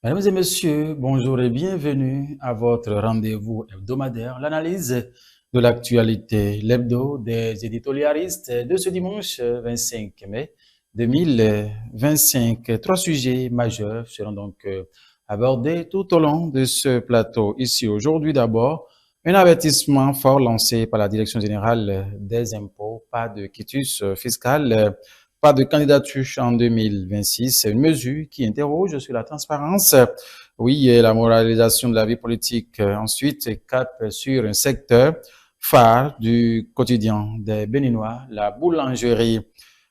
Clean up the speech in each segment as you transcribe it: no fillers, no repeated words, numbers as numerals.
Mesdames et messieurs, bonjour et bienvenue à votre rendez-vous hebdomadaire, l'analyse de l'actualité, l'hebdo des éditorialistes de ce dimanche 25 mai 2025. Trois sujets majeurs seront donc abordés tout au long de ce plateau. Ici aujourd'hui d'abord, un avertissement fort lancé par la Direction générale des impôts, pas de quitus fiscal, pas de candidature en 2026. C'est une mesure qui interroge sur la transparence, oui, et la moralisation de la vie politique. Ensuite, cap sur un secteur phare du quotidien des Béninois, la boulangerie.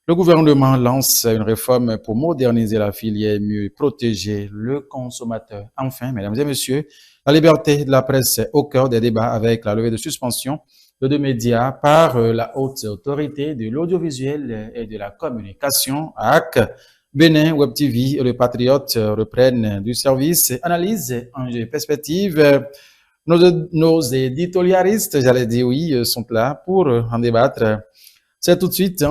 Le gouvernement lance une réforme pour moderniser la filière et mieux protéger le consommateur. Enfin, mesdames et messieurs, la liberté de la presse est au cœur des débats avec la levée de suspension de deux médias par la haute autorité de l'audiovisuel et de la communication, AC. Bénin, Web TV et le Patriote reprennent du service. Analyse, enjeux, perspective. Nos éditorialistes, j'allais dire oui, sont là pour en débattre. C'est tout de suite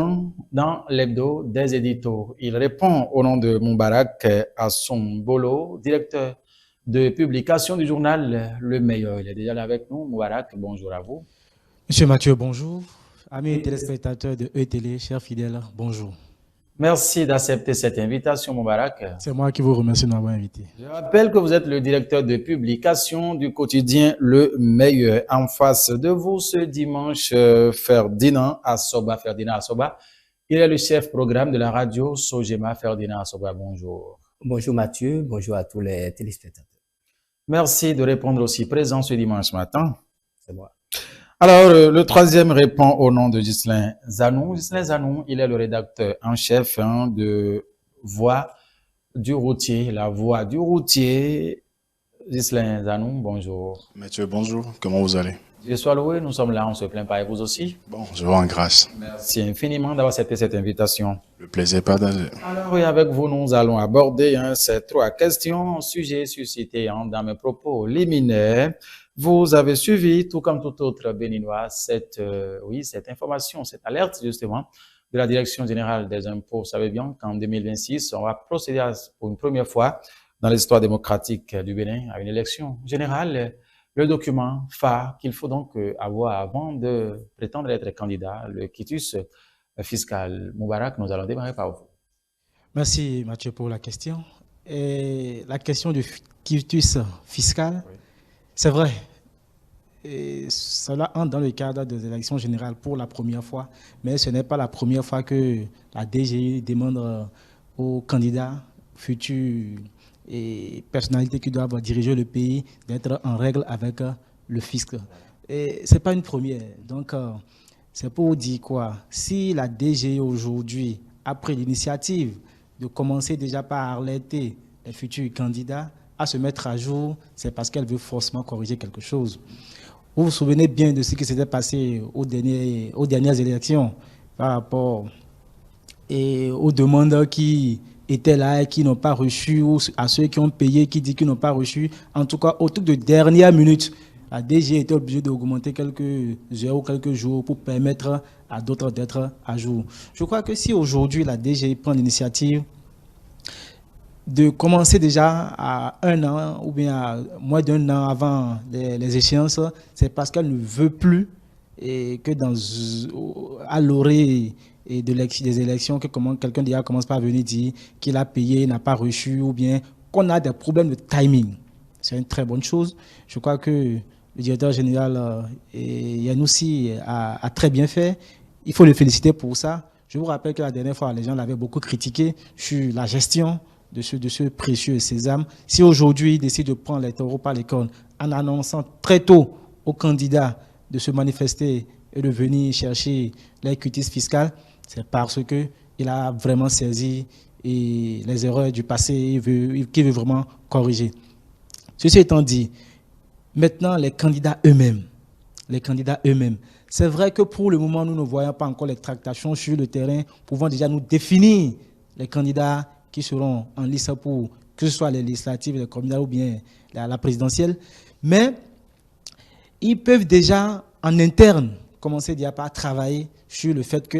dans l'hebdo des éditos. Il répond au nom de Moubarak Assombolo, directeur de publication du journal Le Meilleur. Il est déjà là avec nous. Moubarak, bonjour à vous. Monsieur Mathieu, bonjour. Amis téléspectateurs de E-Télé, chers fidèles, bonjour. Merci d'accepter cette invitation, Moubarak. C'est moi qui vous remercie de m'avoir invité. Je rappelle que vous êtes le directeur de publication du quotidien Le Meilleur. En face de vous ce dimanche, Ferdinand Assoba. Ferdinand Assoba, il est le chef programme de la radio Sogema. Ferdinand Assoba, bonjour. Bonjour Mathieu, bonjour à tous les téléspectateurs. Merci de répondre aussi présent ce dimanche matin. C'est moi. Alors, le troisième répond au nom de Ghislain Zanou. Ghislain Zanou, il est le rédacteur en chef de Voix du routier, la voix du routier. Ghislain Zanou, bonjour. Mathieu, bonjour. Comment vous allez? Dieu soit loué, nous sommes là, on se plaint pas et vous aussi. Bon, je vous rends grâce. Merci infiniment d'avoir accepté cette invitation. Le plaisir est partagé. Alors, oui, avec vous, nous allons aborder ces trois questions, sujets suscités dans mes propos liminaires. Vous avez suivi, tout comme tout autre Béninois, cette information, cette alerte, justement, de la Direction générale des impôts. Vous savez bien qu'en 2026, on va procéder pour une première fois dans l'histoire démocratique du Bénin à une élection générale. Le document phare qu'il faut donc avoir avant de prétendre être candidat, le quitus fiscal. Moubarak, nous allons démarrer par vous. Merci Mathieu pour la question. Et la question du quitus fiscal, oui. C'est vrai, et cela entre dans le cadre des élections générales pour la première fois, mais ce n'est pas la première fois que la DGI demande aux candidats futurs et personnalités qui doivent diriger le pays d'être en règle avec le fisc. Et ce n'est pas une première. Donc, c'est pour dire quoi? Si la DGI aujourd'hui a pris l'initiative de commencer déjà par alerter les futurs candidats à se mettre à jour, c'est parce qu'elle veut forcément corriger quelque chose. Vous vous souvenez bien de ce qui s'était passé aux dernières élections par rapport aux demandes qui étaient là et qui n'ont pas reçu, ou à ceux qui ont payé, qui disent qu'ils n'ont pas reçu. En tout cas, au truc de dernière minute, la DG était obligée d'augmenter quelques heures ou quelques jours pour permettre à d'autres d'être à jour. Je crois que si aujourd'hui la DG prend l'initiative de commencer déjà à un an ou bien à moins d'un an avant les échéances, c'est parce qu'elle ne veut plus et que à l'orée des élections, que quelqu'un déjà commence par venir dire qu'il a payé, n'a pas reçu, ou bien qu'on a des problèmes de timing. C'est une très bonne chose. Je crois que le directeur général Yanoussi a très bien fait. Il faut le féliciter pour ça. Je vous rappelle que la dernière fois, les gens l'avaient beaucoup critiqué sur la gestion de ce précieux sésame. Si aujourd'hui, il décide de prendre les taureaux par les cornes en annonçant très tôt aux candidats de se manifester et de venir chercher les quitus fiscales, c'est parce qu'il a vraiment saisi les erreurs du passé qu'il veut vraiment corriger. Ceci étant dit, maintenant, les candidats eux-mêmes, c'est vrai que pour le moment, nous ne voyons pas encore les tractations sur le terrain pouvant déjà nous définir les candidats qui seront en lice pour que ce soit les législatives, les communales ou bien la présidentielle. Mais ils peuvent déjà, en interne, commencer déjà par travailler sur le fait que,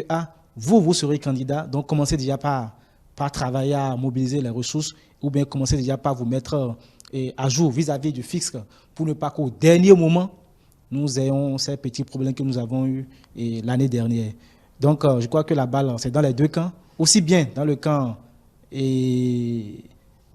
vous serez candidat, donc commencez déjà par par travailler à mobiliser les ressources ou bien commencer déjà par vous mettre à jour vis-à-vis du fisc pour ne pas qu'au dernier moment, nous ayons ces petits problèmes que nous avons eus l'année dernière. Donc, je crois que la balle, c'est dans les deux camps, aussi bien dans le camp de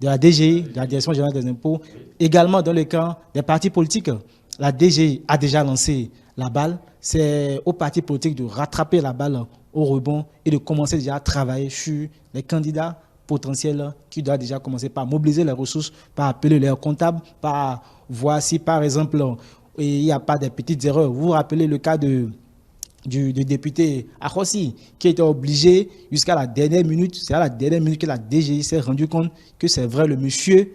la DGI, de la Direction générale des impôts, également dans le camp des partis politiques. La DGI a déjà lancé la balle. C'est aux partis politiques de rattraper la balle au rebond et de commencer déjà à travailler sur les candidats potentiels qui doivent déjà commencer par mobiliser les ressources, par appeler leurs comptables, par voir si, par exemple, il n'y a pas de petites erreurs. Vous vous rappelez le cas du député Akossi, qui était obligé jusqu'à la dernière minute, c'est à la dernière minute que la DGI s'est rendu compte que c'est vrai, le monsieur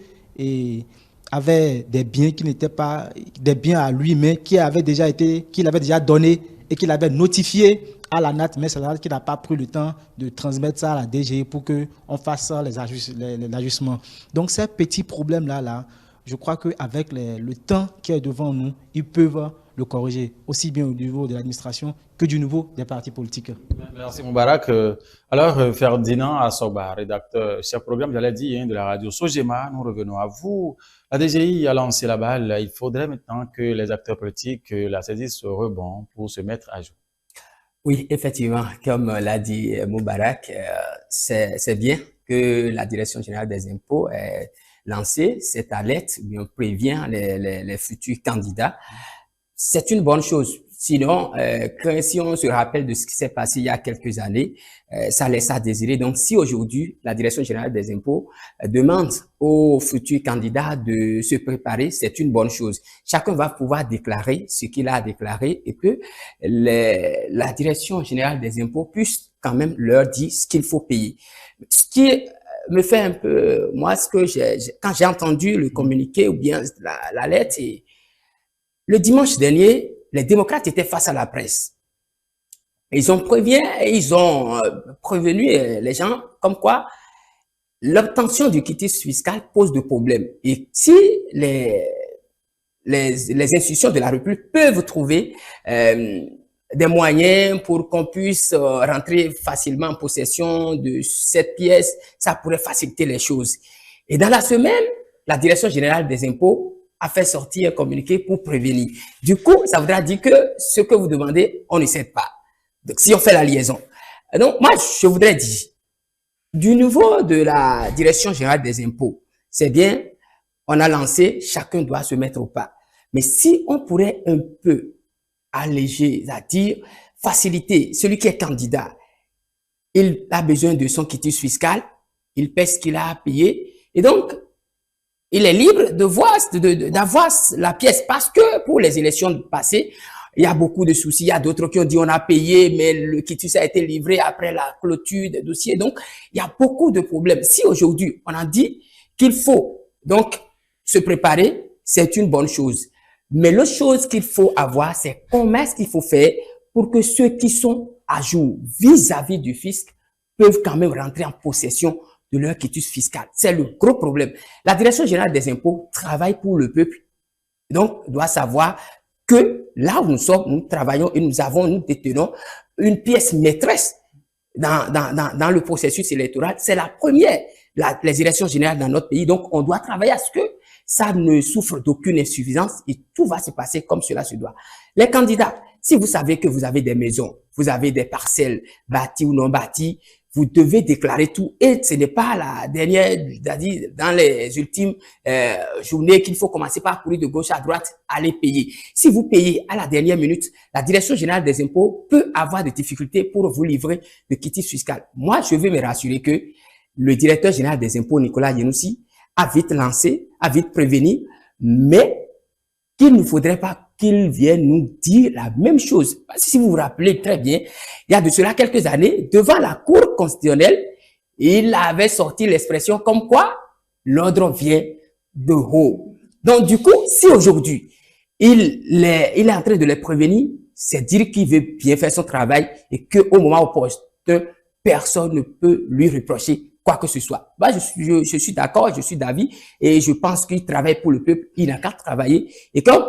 avait des biens qui n'étaient pas des biens à lui, mais qu'il avait déjà donné et qu'il avait notifié à la NAT, mais c'est la NAT qui n'a pas pris le temps de transmettre ça à la DGI pour qu'on fasse les ajustements. Donc ces petits problèmes-là, je crois qu'avec le temps qui est devant nous, ils peuvent le corriger, aussi bien au niveau de l'administration que du niveau des partis politiques. Merci Moubarak. Alors, Ferdinand Assoba, rédacteur, chef programme, j'allais dire, de la radio Sogema, nous revenons à vous. La DGI a lancé la balle. Il faudrait maintenant que les acteurs politiques la saisissent au rebond pour se mettre à jour. Oui, effectivement, comme l'a dit Moubarak, c'est bien que la Direction générale des impôts ait lancé cette alerte, bien prévient les futurs candidats. C'est une bonne chose. Sinon, si on se rappelle de ce qui s'est passé il y a quelques années, ça laisse à désirer. Donc, si aujourd'hui, la Direction générale des impôts demande aux futurs candidats de se préparer, c'est une bonne chose. Chacun va pouvoir déclarer ce qu'il a déclaré et que la Direction générale des impôts puisse quand même leur dire ce qu'il faut payer. Ce qui me fait un peu, moi, quand j'ai entendu le communiqué ou bien la lettre, le dimanche dernier, les démocrates étaient face à la presse. Ils ont prévenu les gens comme quoi l'obtention du quitus fiscal pose de problèmes. Et si les institutions de la République peuvent trouver des moyens pour qu'on puisse rentrer facilement en possession de cette pièce, ça pourrait faciliter les choses. Et dans la semaine, la Direction générale des impôts a fait sortir un communiqué pour prévenir. Du coup, ça voudra dire que ce que vous demandez, on ne sait pas. Donc, si on fait la liaison. Donc, moi, je voudrais dire, du niveau de la Direction générale des impôts, c'est bien, on a lancé, chacun doit se mettre au pas. Mais si on pourrait un peu alléger, c'est-à-dire faciliter celui qui est candidat, il a besoin de son quitus fiscal, il paie ce qu'il a à payer, et donc, il est libre d'avoir la pièce parce que pour les élections passées, il y a beaucoup de soucis. Il y a d'autres qui ont dit on a payé, mais le quitus a été livré après la clôture des dossiers. Donc, il y a beaucoup de problèmes. Si aujourd'hui, on a dit qu'il faut donc se préparer, c'est une bonne chose. Mais l'autre chose qu'il faut avoir, c'est comment est-ce qu'il faut faire pour que ceux qui sont à jour vis-à-vis du fisc peuvent quand même rentrer en possession de leur quitus fiscal. C'est le gros problème. La Direction générale des impôts travaille pour le peuple. Donc, doit savoir que là où nous sommes, nous travaillons et nous détenons une pièce maîtresse dans le processus électoral. C'est la première, les élections générales dans notre pays. Donc, on doit travailler à ce que ça ne souffre d'aucune insuffisance et tout va se passer comme cela se doit. Les candidats, si vous savez que vous avez des maisons, vous avez des parcelles bâties ou non bâties, vous devez déclarer tout et ce n'est pas la dernière, c'est-à-dire dans les ultimes journées qu'il faut commencer par courir de gauche à droite, aller payer. Si vous payez à la dernière minute, la Direction générale des impôts peut avoir des difficultés pour vous livrer le quitus fiscal. Moi, je veux me rassurer que le directeur général des impôts, Nicolas Yenoussi, a vite lancé, a vite prévenu, mais qu'il ne faudrait pas qu'il vienne nous dire la même chose. Parce que si vous vous rappelez très bien, il y a de cela quelques années, devant la Cour constitutionnelle, il avait sorti l'expression comme quoi l'ordre vient de haut. Donc du coup, si aujourd'hui, il est en train de les prévenir, c'est dire qu'il veut bien faire son travail et qu'au moment opportun, personne ne peut lui reprocher quoi que ce soit. Bah, je suis d'accord, je suis d'avis et je pense qu'il travaille pour le peuple, il n'a qu'à travailler. Et comme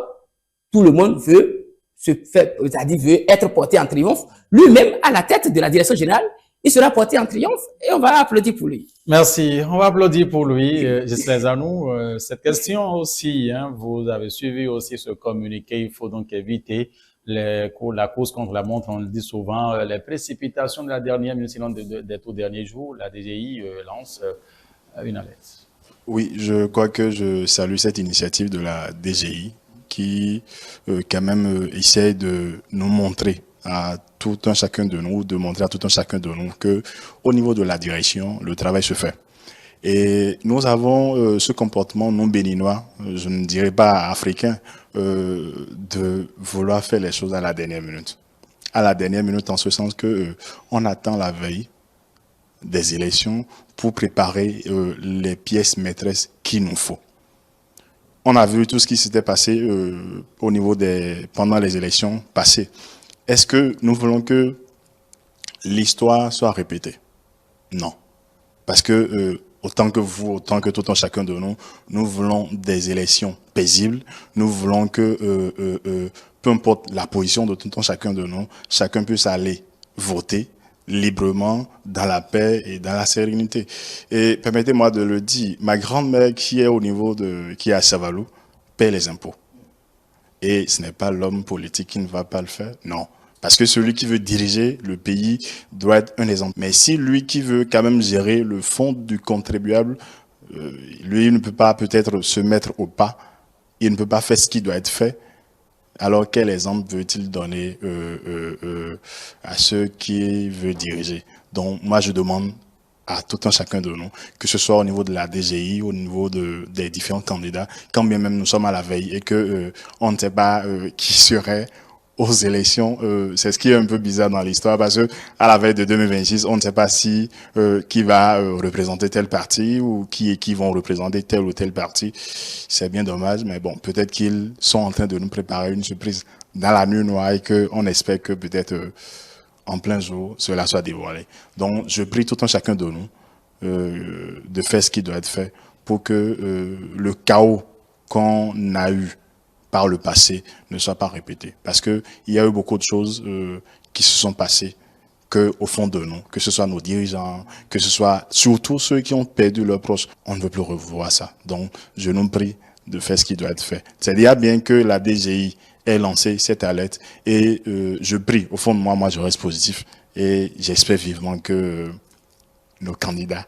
tout le monde veut se faire, c'est-à-dire veut être porté en triomphe, lui-même à la tête de la Direction générale, il sera porté en triomphe et on va applaudir pour lui. Merci. On va applaudir pour lui. Ghislain Zanou, cette question aussi, hein, vous avez suivi aussi ce communiqué. Il faut donc éviter la course contre la montre. On le dit souvent, les précipitations de la dernière minute, sinon des tout derniers jours. La DGI lance une alerte. Oui, je crois que je salue cette initiative de la DGI qui, quand même, essaie de nous montrer à tout un chacun de nous, de montrer à tout un chacun de nous que, au niveau de la direction, le travail se fait. Et nous avons ce comportement non béninois, je ne dirais pas africain, de vouloir faire les choses à la dernière minute. À la dernière minute, en ce sens que on attend la veille des élections pour préparer les pièces maîtresses qu'il nous faut. On a vu tout ce qui s'était passé au niveau pendant les élections passées. Est-ce que nous voulons que l'histoire soit répétée? Non. Parce que autant que vous, autant que tout un chacun de nous, nous voulons des élections paisibles. Nous voulons que, peu importe la position de tout un chacun de nous, chacun puisse aller voter librement, dans la paix et dans la sérénité. Et permettez-moi de le dire, ma grand-mère qui est à Savalou, paie les impôts. Et ce n'est pas l'homme politique qui ne va pas le faire, non. Parce que celui qui veut diriger le pays doit être un exemple. Mais si lui qui veut quand même gérer le fonds du contribuable, lui il ne peut pas peut-être se mettre au pas, il ne peut pas faire ce qui doit être fait, alors quel exemple veut-il donner à ceux qui veulent diriger? Donc moi je demande à tout un chacun de nous, que ce soit au niveau de la DGI, au niveau des différents candidats, quand bien même nous sommes à la veille et que on ne sait pas qui serait aux élections, c'est ce qui est un peu bizarre dans l'histoire parce que à la veille de 2026, on ne sait pas si qui va représenter tel parti ou qui vont représenter tel ou tel parti. C'est bien dommage, mais bon, peut-être qu'ils sont en train de nous préparer une surprise dans la nuit noire et que on espère que peut-être en plein jour cela soit dévoilé. Donc, je prie tout un chacun de nous de faire ce qui doit être fait pour que le chaos qu'on a eu par le passé ne soit pas répété. Parce que il y a eu beaucoup de choses qui se sont passées que au fond de nous, que ce soit nos dirigeants, que ce soit surtout ceux qui ont perdu leurs proches, on ne veut plus revoir ça. Donc, je nous prie de faire ce qui doit être fait. C'est-à-dire bien que la DGI ait lancé cette alerte et je prie, au fond de moi je reste positif et j'espère vivement que nos candidats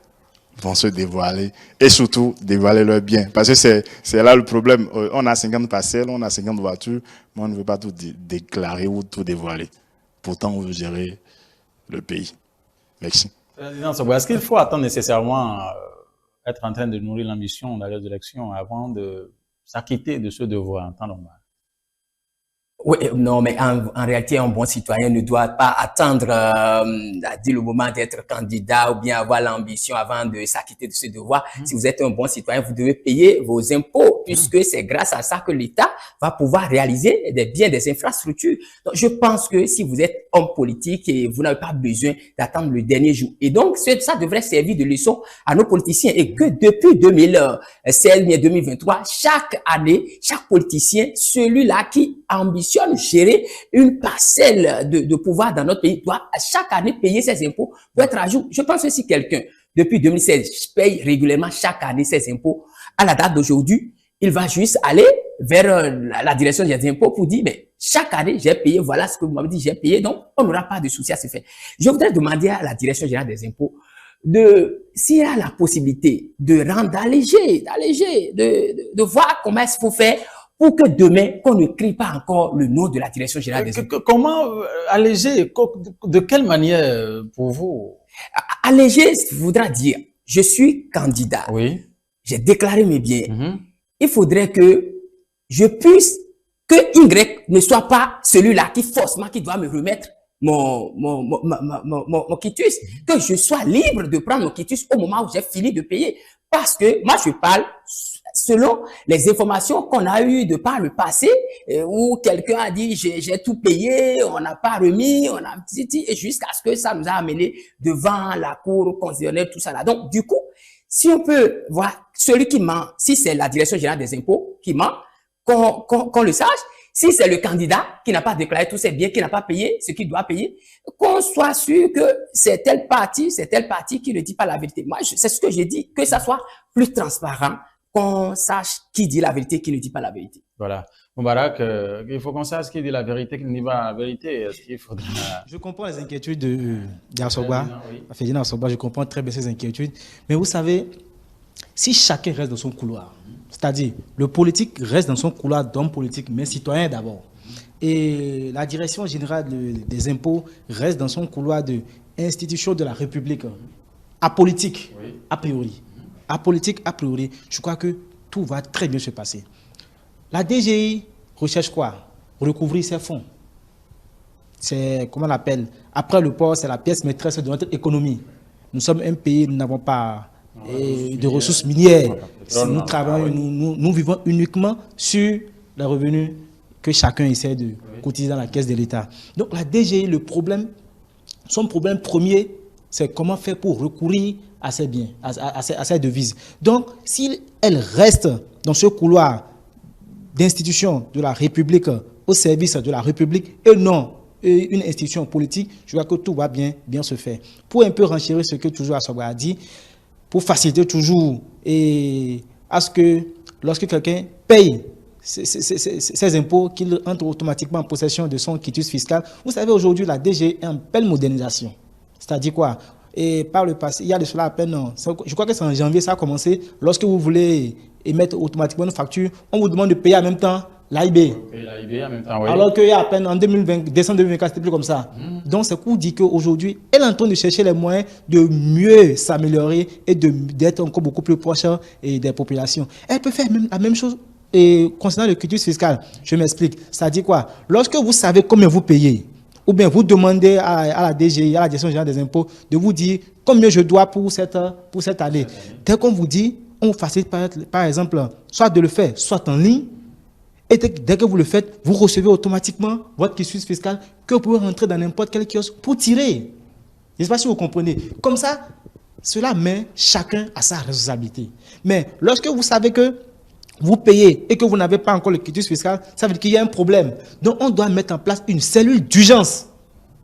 vont se dévoiler et surtout dévoiler leur bien. Parce que c'est là le problème. On a 50 parcelles, on a 50 voitures, mais on ne veut pas tout déclarer ou tout dévoiler. Pourtant, on veut gérer le pays. Merci. Est-ce qu'il faut attendre nécessairement être en train de nourrir l'ambition dans les élections avant de s'acquitter de ce devoir en temps normal? Oui, non, mais en réalité, un bon citoyen ne doit pas attendre le moment d'être candidat ou bien avoir l'ambition avant de s'acquitter de ce devoir. Si vous êtes un bon citoyen, vous devez payer vos impôts puisque c'est grâce à ça que l'État va pouvoir réaliser des infrastructures. Donc, je pense que si vous êtes homme politique et vous n'avez pas besoin d'attendre le dernier jour. Et donc, ça devrait servir de leçon à nos politiciens et que depuis 2016, 2023, chaque année, chaque politicien, celui-là qui ambitionne gérer une parcelle de pouvoir dans notre pays doit chaque année payer ses impôts pour être à jour. Je pense que si quelqu'un, depuis 2016, paye régulièrement chaque année ses impôts, à la date d'aujourd'hui, il va juste aller vers la direction des impôts pour dire, mais chaque année, j'ai payé, voilà ce que vous m'avez dit, j'ai payé, donc on n'aura pas de souci à se faire. Je voudrais demander à la direction générale des impôts s'il y a la possibilité de de voir comment est-ce qu'il faut faire pour que demain, qu'on ne crie pas encore le nom de la direction générale des impôts. Comment alléger? De quelle manière pour vous? Alléger voudra dire, je suis candidat. Oui. J'ai déclaré mes biens. Il faudrait que je puisse, que Y ne soit pas celui-là qui forcément qui doit me remettre mon quitus. Que je sois libre de prendre mon quitus au moment où j'ai fini de payer. Parce que moi, je parle selon les informations qu'on a eues de par le passé, où quelqu'un a dit j'ai tout payé, on n'a pas remis, on a dit, et jusqu'à ce que ça nous a amené devant la cour constitutionnelle, tout ça là. Donc, du coup, si on peut voir celui qui ment, si c'est la direction générale des impôts qui ment, qu'on le sache, Si c'est le candidat qui n'a pas déclaré tous ses biens, qui n'a pas payé ce qu'il doit payer, qu'on soit sûr que c'est tel parti qui ne dit pas la vérité. Moi, c'est ce que j'ai dit, que ça soit plus transparent, qu'on sache qui dit la vérité, qui ne dit pas la vérité. Voilà. Moubarak, il faut qu'on sache qui dit la vérité, qui ne dit pas la vérité. Est-ce qu'il faudra... Je comprends les inquiétudes d'Arsogba. Oui. Fédina Arsogba, je comprends très bien ces inquiétudes. Mais vous savez, si chacun reste dans son couloir, c'est-à-dire le politique reste dans son couloir d'homme politique, mais citoyen d'abord, et la direction générale des impôts reste dans son couloir de institution de la République, apolitique, Oui. a priori. Apolitique, a priori, je crois que tout va très bien se passer. La DGI recherche quoi? Recouvrir ses fonds. C'est, comment on l'appelle? Après le port, c'est la pièce maîtresse de notre économie. Nous sommes un pays, nous n'avons pas de ressources minières. Nous travaillons, nous vivons uniquement sur les revenus que chacun essaie de cotiser dans la caisse de l'État. Donc la DGI, son problème premier, c'est comment faire pour recourir à ses biens, à ses devises. Donc, si elle reste dans ce couloir d'institution de la République au service de la République et non une institution politique, je vois que tout va bien se faire. Pour un peu renchérir ce que toujours Arsogba a dit, pour faciliter toujours et à ce que lorsque quelqu'un paye ses impôts, qu'il entre automatiquement en possession de son quitus fiscal. Vous savez, aujourd'hui, la DG est en pleine modernisation. C'est-à-dire quoi? Et par le passé, il y a de cela à peine, je crois que c'est en janvier, ça a commencé. Lorsque vous voulez émettre automatiquement une facture, on vous demande de payer en même temps l'AIB. L'AIB en même temps, oui. Alors qu'il y a à peine en 2020, décembre 2024, c'était plus comme ça. Donc, c'est pour dire qu'aujourd'hui, elle est en train de chercher les moyens de mieux s'améliorer et d'être encore beaucoup plus proche des populations. Elle peut faire même la même chose concernant le quitus fiscal. Je m'explique. Ça dit quoi? Lorsque vous savez combien vous payez, ou bien vous demandez à la DGI, à la Direction générale des impôts, de vous dire combien je dois pour cette année. Dès qu'on vous dit, on vous facilite par exemple, soit de le faire, soit en ligne. Et dès que vous le faites, vous recevez automatiquement votre quitus fiscal que vous pouvez rentrer dans n'importe quel kiosque pour tirer. Je ne sais pas si vous comprenez. Comme ça, cela met chacun à sa responsabilité. Mais lorsque vous savez que vous payez et que vous n'avez pas encore le quitus fiscal, ça veut dire qu'il y a un problème. Donc, on doit mettre en place une cellule d'urgence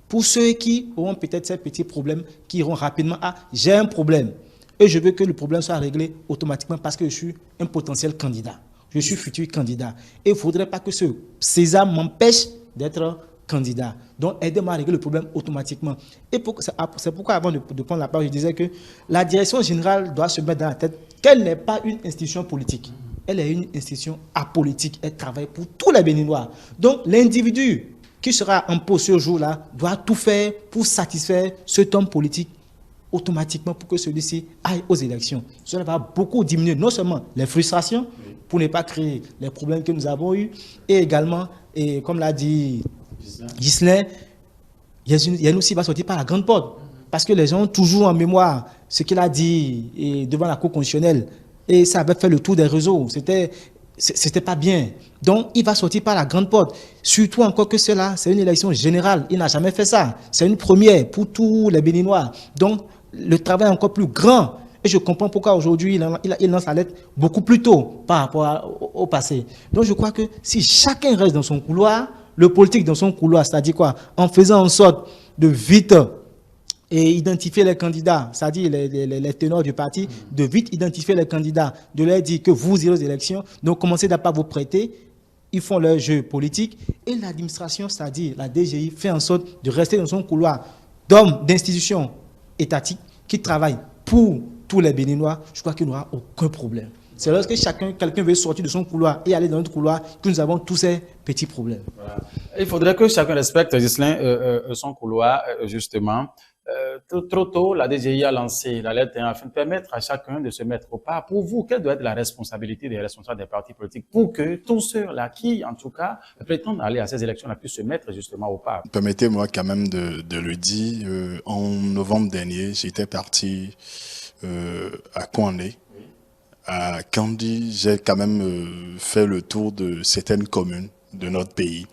pour ceux qui auront peut-être ces petits problèmes, qui iront rapidement à « j'ai un problème ». Et je veux que le problème soit réglé automatiquement parce que je suis un potentiel candidat. Je suis futur candidat. Et il ne faudrait pas que ce sésame m'empêche d'être candidat. Donc, aidez-moi à régler le problème automatiquement. Et c'est pourquoi, avant de prendre la parole, je disais que la direction générale doit se mettre dans la tête qu'elle n'est pas une institution politique. Elle est une institution apolitique. Elle travaille pour tous les Béninois. Donc, l'individu qui sera en poste ce jour-là doit tout faire pour satisfaire cet homme politique automatiquement pour que celui-ci aille aux élections. Cela va beaucoup diminuer non seulement les frustrations, pour ne pas créer les problèmes que nous avons eus, et également, et comme l'a dit Ghislain, Yanoussi va sortir par la grande porte. Parce que les gens ont toujours en mémoire ce qu'il a dit devant la Cour constitutionnelle. Et ça avait fait le tour des réseaux. C'était pas bien. Donc, il va sortir par la grande porte. Surtout encore que cela, c'est une élection générale. Il n'a jamais fait ça. C'est une première pour tous les Béninois. Donc, le travail est encore plus grand. Et je comprends pourquoi aujourd'hui, il lance la lettre beaucoup plus tôt par rapport au passé. Donc, je crois que si chacun reste dans son couloir, le politique dans son couloir, c'est-à-dire quoi? En faisant en sorte de vite et identifier les candidats, c'est-à-dire les ténors du parti, de vite identifier les candidats, de leur dire que vous irez aux élections, donc commencez d'abord à vous prêter, ils font leur jeu politique, et l'administration, c'est-à-dire la DGI, fait en sorte de rester dans son couloir d'hommes, d'institutions étatiques qui travaillent pour tous les Béninois. Je crois qu'il n'y aura aucun problème. C'est lorsque quelqu'un veut sortir de son couloir et aller dans notre couloir que nous avons tous ces petits problèmes. Voilà. Il faudrait que chacun respecte, Ghislain, son couloir, justement. Trop tôt, la DGI a lancé la lettre afin de permettre à chacun de se mettre au pas. Pour vous, quelle doit être la responsabilité des responsables des partis politiques pour que tous ceux-là qui, en tout cas, prétendent aller à ces élections-là puissent se mettre justement au pas? Permettez-moi quand même de le dire. En novembre dernier, j'étais parti à Kouandé. À Kandi, j'ai quand même fait le tour de certaines communes de notre pays.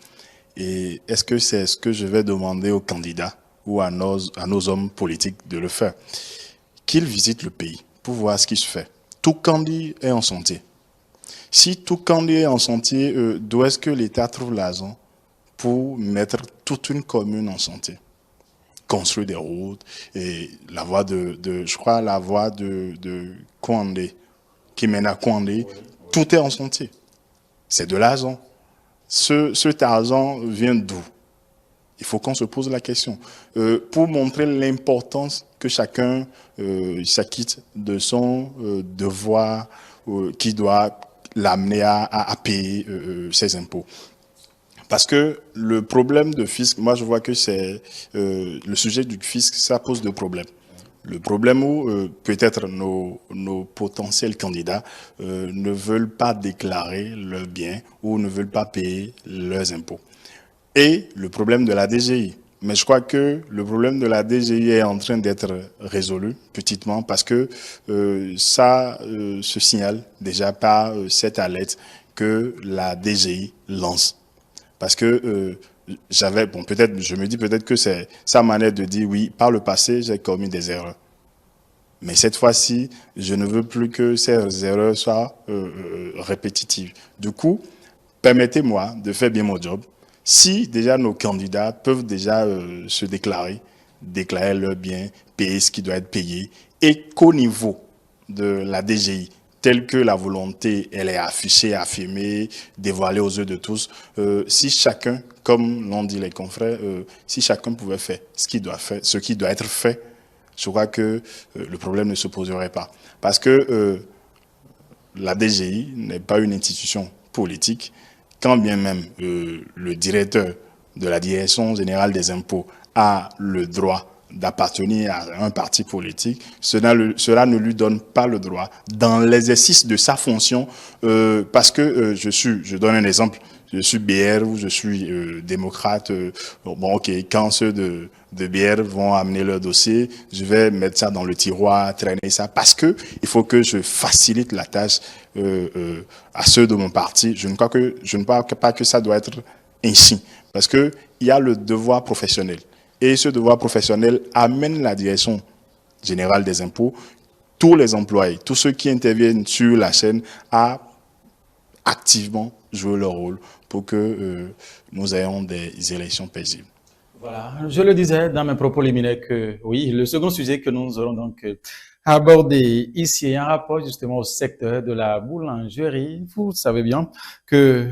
Et est-ce que c'est ce que je vais demander aux candidats ou à nos hommes politiques de le faire? Qu'ils visitent le pays pour voir ce qui se fait. Tout Kandi est en santé. Si tout candidat est en chantier, d'où est-ce que l'État trouve l'argent pour mettre toute une commune en chantier? Construire des routes, et la voie je crois, la voie de Kouandé, qui mène à Kouandé, tout est en chantier. C'est de l'argent. Cet argent vient d'où? Il faut qu'on se pose la question. Pour montrer l'importance que chacun s'acquitte de son devoir qui doit l'amener à payer ses impôts. Parce que le problème de fisc, moi je vois que c'est le sujet du fisc, ça pose deux problèmes. Le problème où peut-être nos potentiels candidats ne veulent pas déclarer leurs biens ou ne veulent pas payer leurs impôts. Et le problème de la DGI. Mais je crois que le problème de la DGI est en train d'être résolu petitement parce que ça se signale déjà par cette alerte que la DGI lance. Parce que je me dis peut-être que c'est sa manière de dire oui, par le passé, j'ai commis des erreurs. Mais cette fois-ci, je ne veux plus que ces erreurs soient répétitives. Du coup, permettez-moi de faire bien mon job. Si déjà nos candidats peuvent déjà se déclarer leurs biens, payer ce qui doit être payé, et qu'au niveau de la DGI, telle que la volonté, elle est affichée, affirmée, dévoilée aux yeux de tous. Si chacun, comme l'ont dit les confrères, si chacun pouvait faire ce qui doit être fait, je crois que le problème ne se poserait pas. Parce que la DGI n'est pas une institution politique, quand bien même le directeur de la Direction générale des impôts a le droit d'appartenir à un parti politique, cela ne lui donne pas le droit, dans l'exercice de sa fonction, parce que je donne un exemple, je suis BR ou je suis démocrate, quand ceux de BR vont amener leur dossier, je vais mettre ça dans le tiroir, traîner ça, parce que il faut que je facilite la tâche à ceux de mon parti. Je ne crois pas que ça doit être ainsi, parce que il y a le devoir professionnel. Et ce devoir professionnel amène la Direction générale des impôts, tous les employés, tous ceux qui interviennent sur la chaîne à activement jouer leur rôle pour que nous ayons des élections paisibles. Voilà, je le disais dans mes propos liminaires que oui, le second sujet que nous aurons donc abordé ici est un rapport justement au secteur de la boulangerie. Vous savez bien que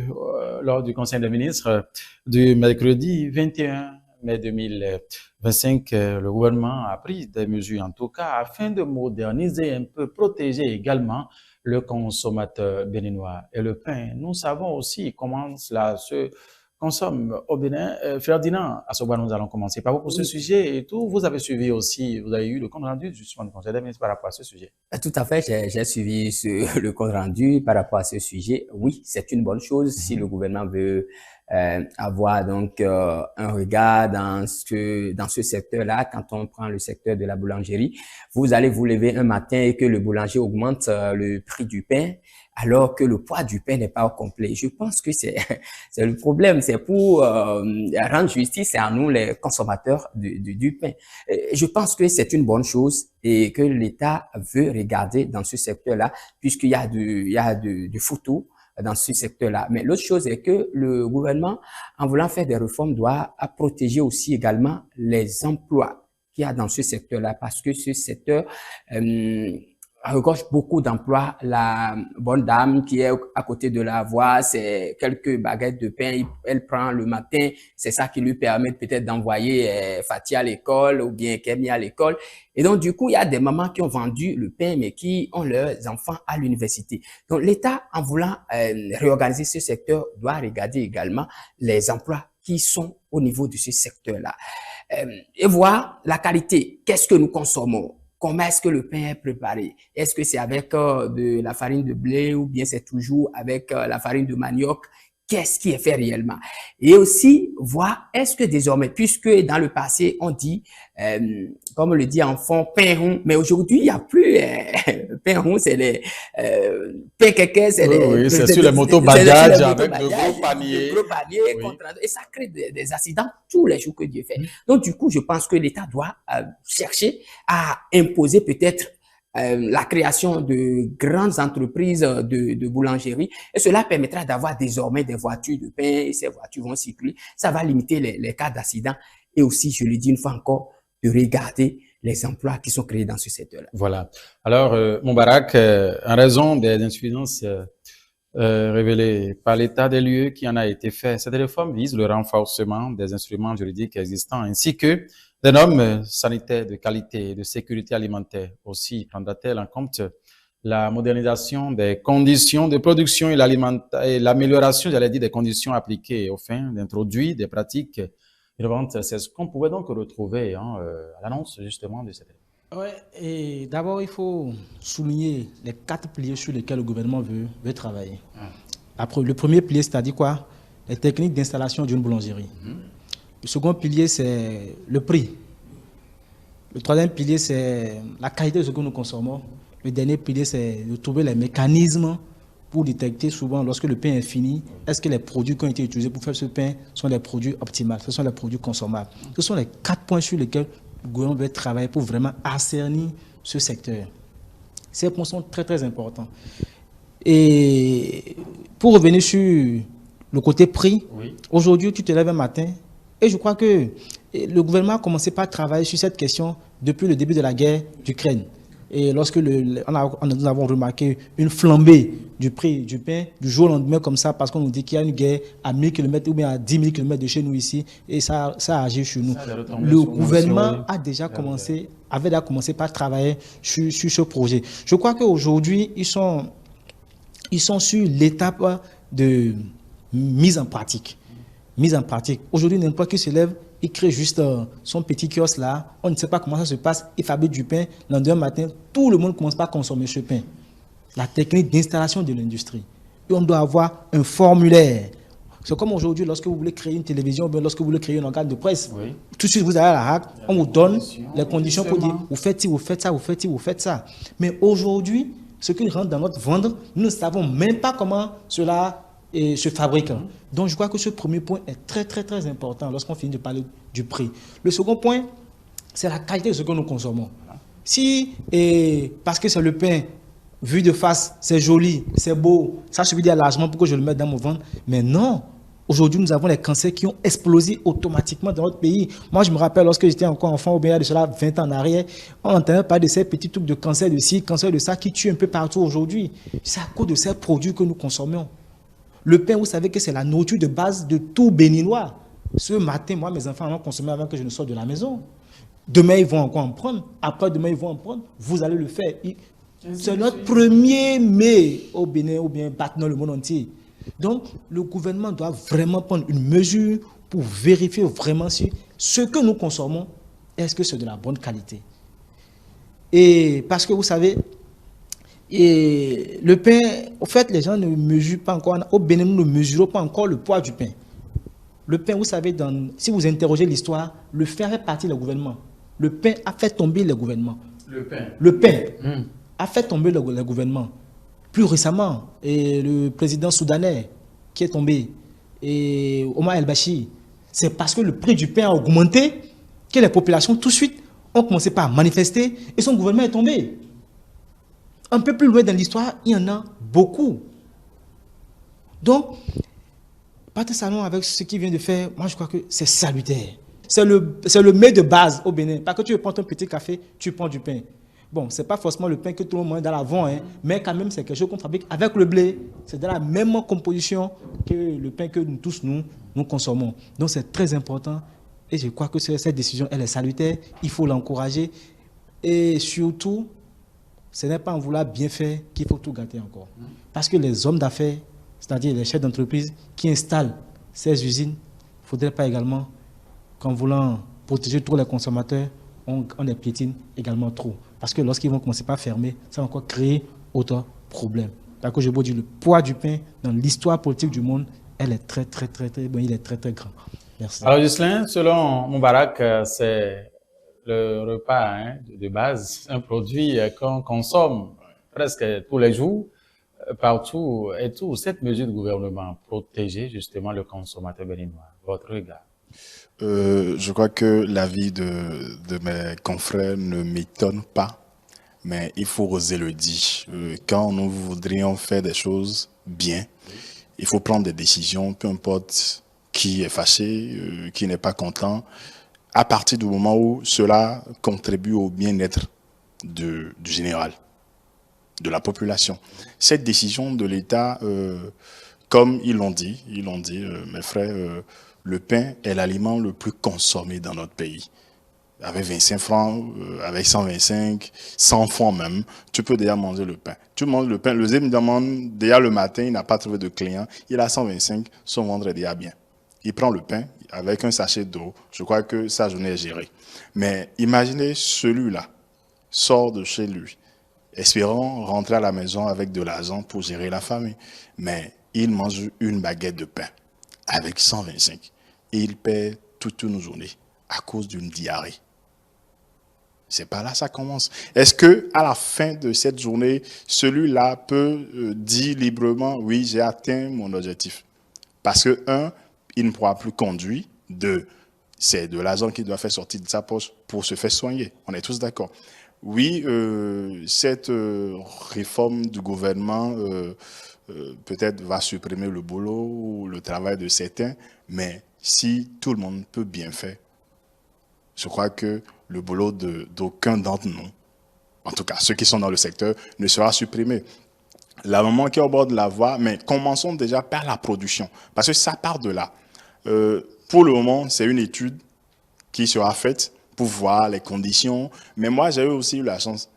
lors du Conseil des ministres du mercredi 21 mai 2025, le gouvernement a pris des mesures en tout cas afin de moderniser un peu, protéger également le consommateur béninois. Et le pain, nous savons aussi comment cela se consomme au Bénin. Ferdinand Assoba, nous allons commencer par vous pour ce sujet et tout. Vous avez suivi aussi, vous avez eu le compte rendu justement du Conseil des ministres par rapport à ce sujet. Tout à fait, j'ai suivi le compte rendu par rapport à ce sujet. Oui, c'est une bonne chose si le gouvernement veut avoir donc un regard dans ce secteur-là. Quand on prend le secteur de la boulangerie, vous allez vous lever un matin et que le boulanger augmente le prix du pain, alors que le poids du pain n'est pas au complet. Je pense que c'est le problème. C'est pour rendre justice à nous, les consommateurs du pain. Je pense que c'est une bonne chose et que l'État veut regarder dans ce secteur-là, puisqu'il y a du photo dans ce secteur-là. Mais l'autre chose est que le gouvernement, en voulant faire des réformes, doit protéger aussi également les emplois qu'il y a dans ce secteur-là, parce que ce secteur regorge beaucoup d'emplois. La bonne dame qui est à côté de la voie, c'est quelques baguettes de pain, elle prend le matin, c'est ça qui lui permet peut-être d'envoyer Fatih à l'école ou bien Kemi à l'école. Et donc, du coup, il y a des mamans qui ont vendu le pain, mais qui ont leurs enfants à l'université. Donc, l'État, en voulant réorganiser ce secteur, doit regarder également les emplois qui sont au niveau de ce secteur-là. Et voir la qualité. Qu'est-ce que nous consommons? Comment est-ce que le pain est préparé? Est-ce que c'est avec de la farine de blé ou bien c'est toujours avec la farine de manioc? Qu'est-ce qui est fait réellement? Et aussi, voir, est-ce que désormais, puisque dans le passé, on dit, comme le dit en fond, pain rond, mais aujourd'hui, il n'y a plus pain rond, c'est les pain kéké, c'est oui, c'est sur les motos bagages avec de gros paniers. Oui. Et ça crée des accidents tous les jours que Dieu fait. Donc, du coup, je pense que l'État doit chercher à imposer peut-être la création de grandes entreprises de boulangerie. Et cela permettra d'avoir désormais des voitures de pain et ces voitures vont circuler. Ça va limiter les cas d'accident et aussi, je le dis une fois encore, de regarder les emplois qui sont créés dans ce secteur-là. Voilà. Alors, Moubarak, en raison des insuffisances révélées par l'état des lieux qui en a été fait, cette réforme vise le renforcement des instruments juridiques existants ainsi que des normes sanitaires de qualité et de sécurité alimentaire. Aussi, prendra-t-elle en compte la modernisation des conditions de production et l'amélioration, j'allais dire, des conditions appliquées au fin d'introduire des pratiques innovantes. C'est ce qu'on pouvait donc retrouver à l'annonce justement de cette réforme. Ouais, et d'abord, il faut souligner les 4 piliers sur lesquels le gouvernement veut travailler. Le premier pilier, c'est-à-dire quoi? Les techniques d'installation d'une boulangerie. Le second pilier, c'est le prix. Le troisième pilier, c'est la qualité de ce que nous consommons. Le dernier pilier, c'est de trouver les mécanismes pour détecter souvent, lorsque le pain est fini, est-ce que les produits qui ont été utilisés pour faire ce pain sont les produits optimaux, ce sont les produits consommables. Ce sont les 4 points sur lesquels le gouvernement veut travailler pour vraiment assainir ce secteur. Ces points sont très, très importants. Et pour revenir sur le côté prix, aujourd'hui, tu te lèves un matin, et je crois que le gouvernement a commencé par travailler sur cette question depuis le début de la guerre d'Ukraine. Et lorsque nous avons remarqué une flambée du prix du pain, du jour au lendemain comme ça, parce qu'on nous dit qu'il y a une guerre à 1000 km ou bien à 10 000 km de chez nous ici, et ça a agi sur nous. Le gouvernement avait déjà commencé par travailler sur ce projet. Je crois qu'aujourd'hui, ils sont sur l'étape de mise en pratique. Aujourd'hui, n'importe qui se lève, il crée juste son petit kiosque là, on ne sait pas comment ça se passe, il fabrique du pain, le lendemain matin, tout le monde commence par consommer ce pain. La technique d'installation de l'industrie. Et on doit avoir un formulaire. C'est comme aujourd'hui, lorsque vous voulez créer une télévision, ou bien lorsque vous voulez créer un organe de presse, tout de suite vous allez à la RAC, on vous donne les conditions pour dire, vous faites ci, vous faites ça, vous faites ci, vous faites ça. Mais aujourd'hui, ce qui rentre dans notre ventre, nous ne savons même pas comment cela se fabrique. Donc, je crois que ce premier point est très, très, très important lorsqu'on finit de parler du prix. Le second point, c'est la qualité de ce que nous consommons. Si, parce que c'est le pain, vu de face, c'est joli, c'est beau, ça suffit dire largement pour que je le mette dans mon ventre. Mais non, aujourd'hui, nous avons les cancers qui ont explosé automatiquement dans notre pays. Moi, je me rappelle, lorsque j'étais encore enfant, au bien de cela 20 ans en arrière, on entendait parler de ces petits trucs de cancer de ci, cancer de ça, qui tuent un peu partout aujourd'hui. C'est à cause de ces produits que nous consommons. Le pain, vous savez que c'est la nourriture de base de tout Béninois. Ce matin, moi, mes enfants en ont consommé avant que je ne sorte de la maison. Demain, ils vont encore en prendre. Après, demain, ils vont en prendre. Vous allez le faire. C'est notre premier mai au Bénin ou bien dans le monde entier. Donc, le gouvernement doit vraiment prendre une mesure pour vérifier vraiment si ce que nous consommons, est-ce que c'est de la bonne qualité. Et parce que vous savez, et le pain, au fait, les gens ne mesurent pas encore, au Bénin, nous ne mesurons pas encore le poids du pain. Le pain, vous savez, si vous interrogez l'histoire, le pain fait partie du gouvernement. Le pain a fait tomber le gouvernement. Le pain a fait tomber le gouvernement. Plus récemment, le président soudanais qui est tombé, et Omar el-Bashir, c'est parce que le prix du pain a augmenté que les populations tout de suite ont commencé par manifester et son gouvernement est tombé. Un peu plus loin dans l'histoire, il y en a beaucoup. Donc, partez salon avec ce qu'il vient de faire, moi je crois que c'est salutaire. C'est le mets de base au Bénin. Parce que tu veux prendre un petit café, tu prends du pain. Bon, ce n'est pas forcément le pain que tout le monde mange dans l'avant, mais quand même c'est quelque chose qu'on fabrique avec le blé. C'est dans la même composition que le pain que nous tous nous consommons. Donc c'est très important et je crois que cette décision elle est salutaire, il faut l'encourager et surtout, ce n'est pas en vouloir bien faire qu'il faut tout gâter encore. Parce que les hommes d'affaires, c'est-à-dire les chefs d'entreprise qui installent ces usines, il ne faudrait pas également qu'en voulant protéger tous les consommateurs, on les piétine également trop. Parce que lorsqu'ils vont commencer par fermer, ça va encore créer autre problème. Parce que je vous dis, le poids du pain dans l'histoire politique du monde, elle est très, très, très, très bon, il est très, très grand. Merci. Alors, Ghislain, selon Moubarak, c'est le repas de base, un produit qu'on consomme presque tous les jours, partout et tout. Cette mesure du gouvernement protéger justement le consommateur béninois. Votre regard? Je crois que l'avis de mes confrères ne m'étonne pas. mais il faut oser le dire. Quand nous voudrions faire des choses bien, il faut prendre des décisions, peu importe qui est fâché, qui n'est pas content, à partir du moment où cela contribue au bien-être du général, de la population. Cette décision de l'État, comme ils l'ont dit, mes frères, le pain est l'aliment le plus consommé dans notre pays. Avec 25 francs, avec 125, 100 francs même, tu peux déjà manger le pain. Tu manges le pain, le Zé me demande, déjà le matin, il n'a pas trouvé de client, il a 125, son ventre est déjà bien. Il prend le pain avec un sachet d'eau, je crois que sa journée est gérée. Mais imaginez celui-là, sort de chez lui, espérant rentrer à la maison avec de l'argent pour gérer la famille. Mais il mange une baguette de pain avec 125 et il perd toute une journée à cause d'une diarrhée. C'est pas là que ça commence. Est-ce que à la fin de cette journée, celui-là peut dire librement, oui, j'ai atteint mon objectif? Parce que, un, il ne pourra plus conduire. Deux, c'est de l'argent qu'il doit faire sortir de sa poche pour se faire soigner. On est tous d'accord. Oui, cette réforme du gouvernement peut-être va supprimer le boulot ou le travail de certains, mais si tout le monde peut bien faire, je crois que le boulot d'aucun d'entre nous, en tout cas ceux qui sont dans le secteur, ne sera supprimé. La maman qui est au bord de la voie, mais commençons déjà par la production, parce que ça part de là. Pour le moment, c'est une étude qui sera faite pour voir les conditions, mais moi j'ai eu aussi la chance,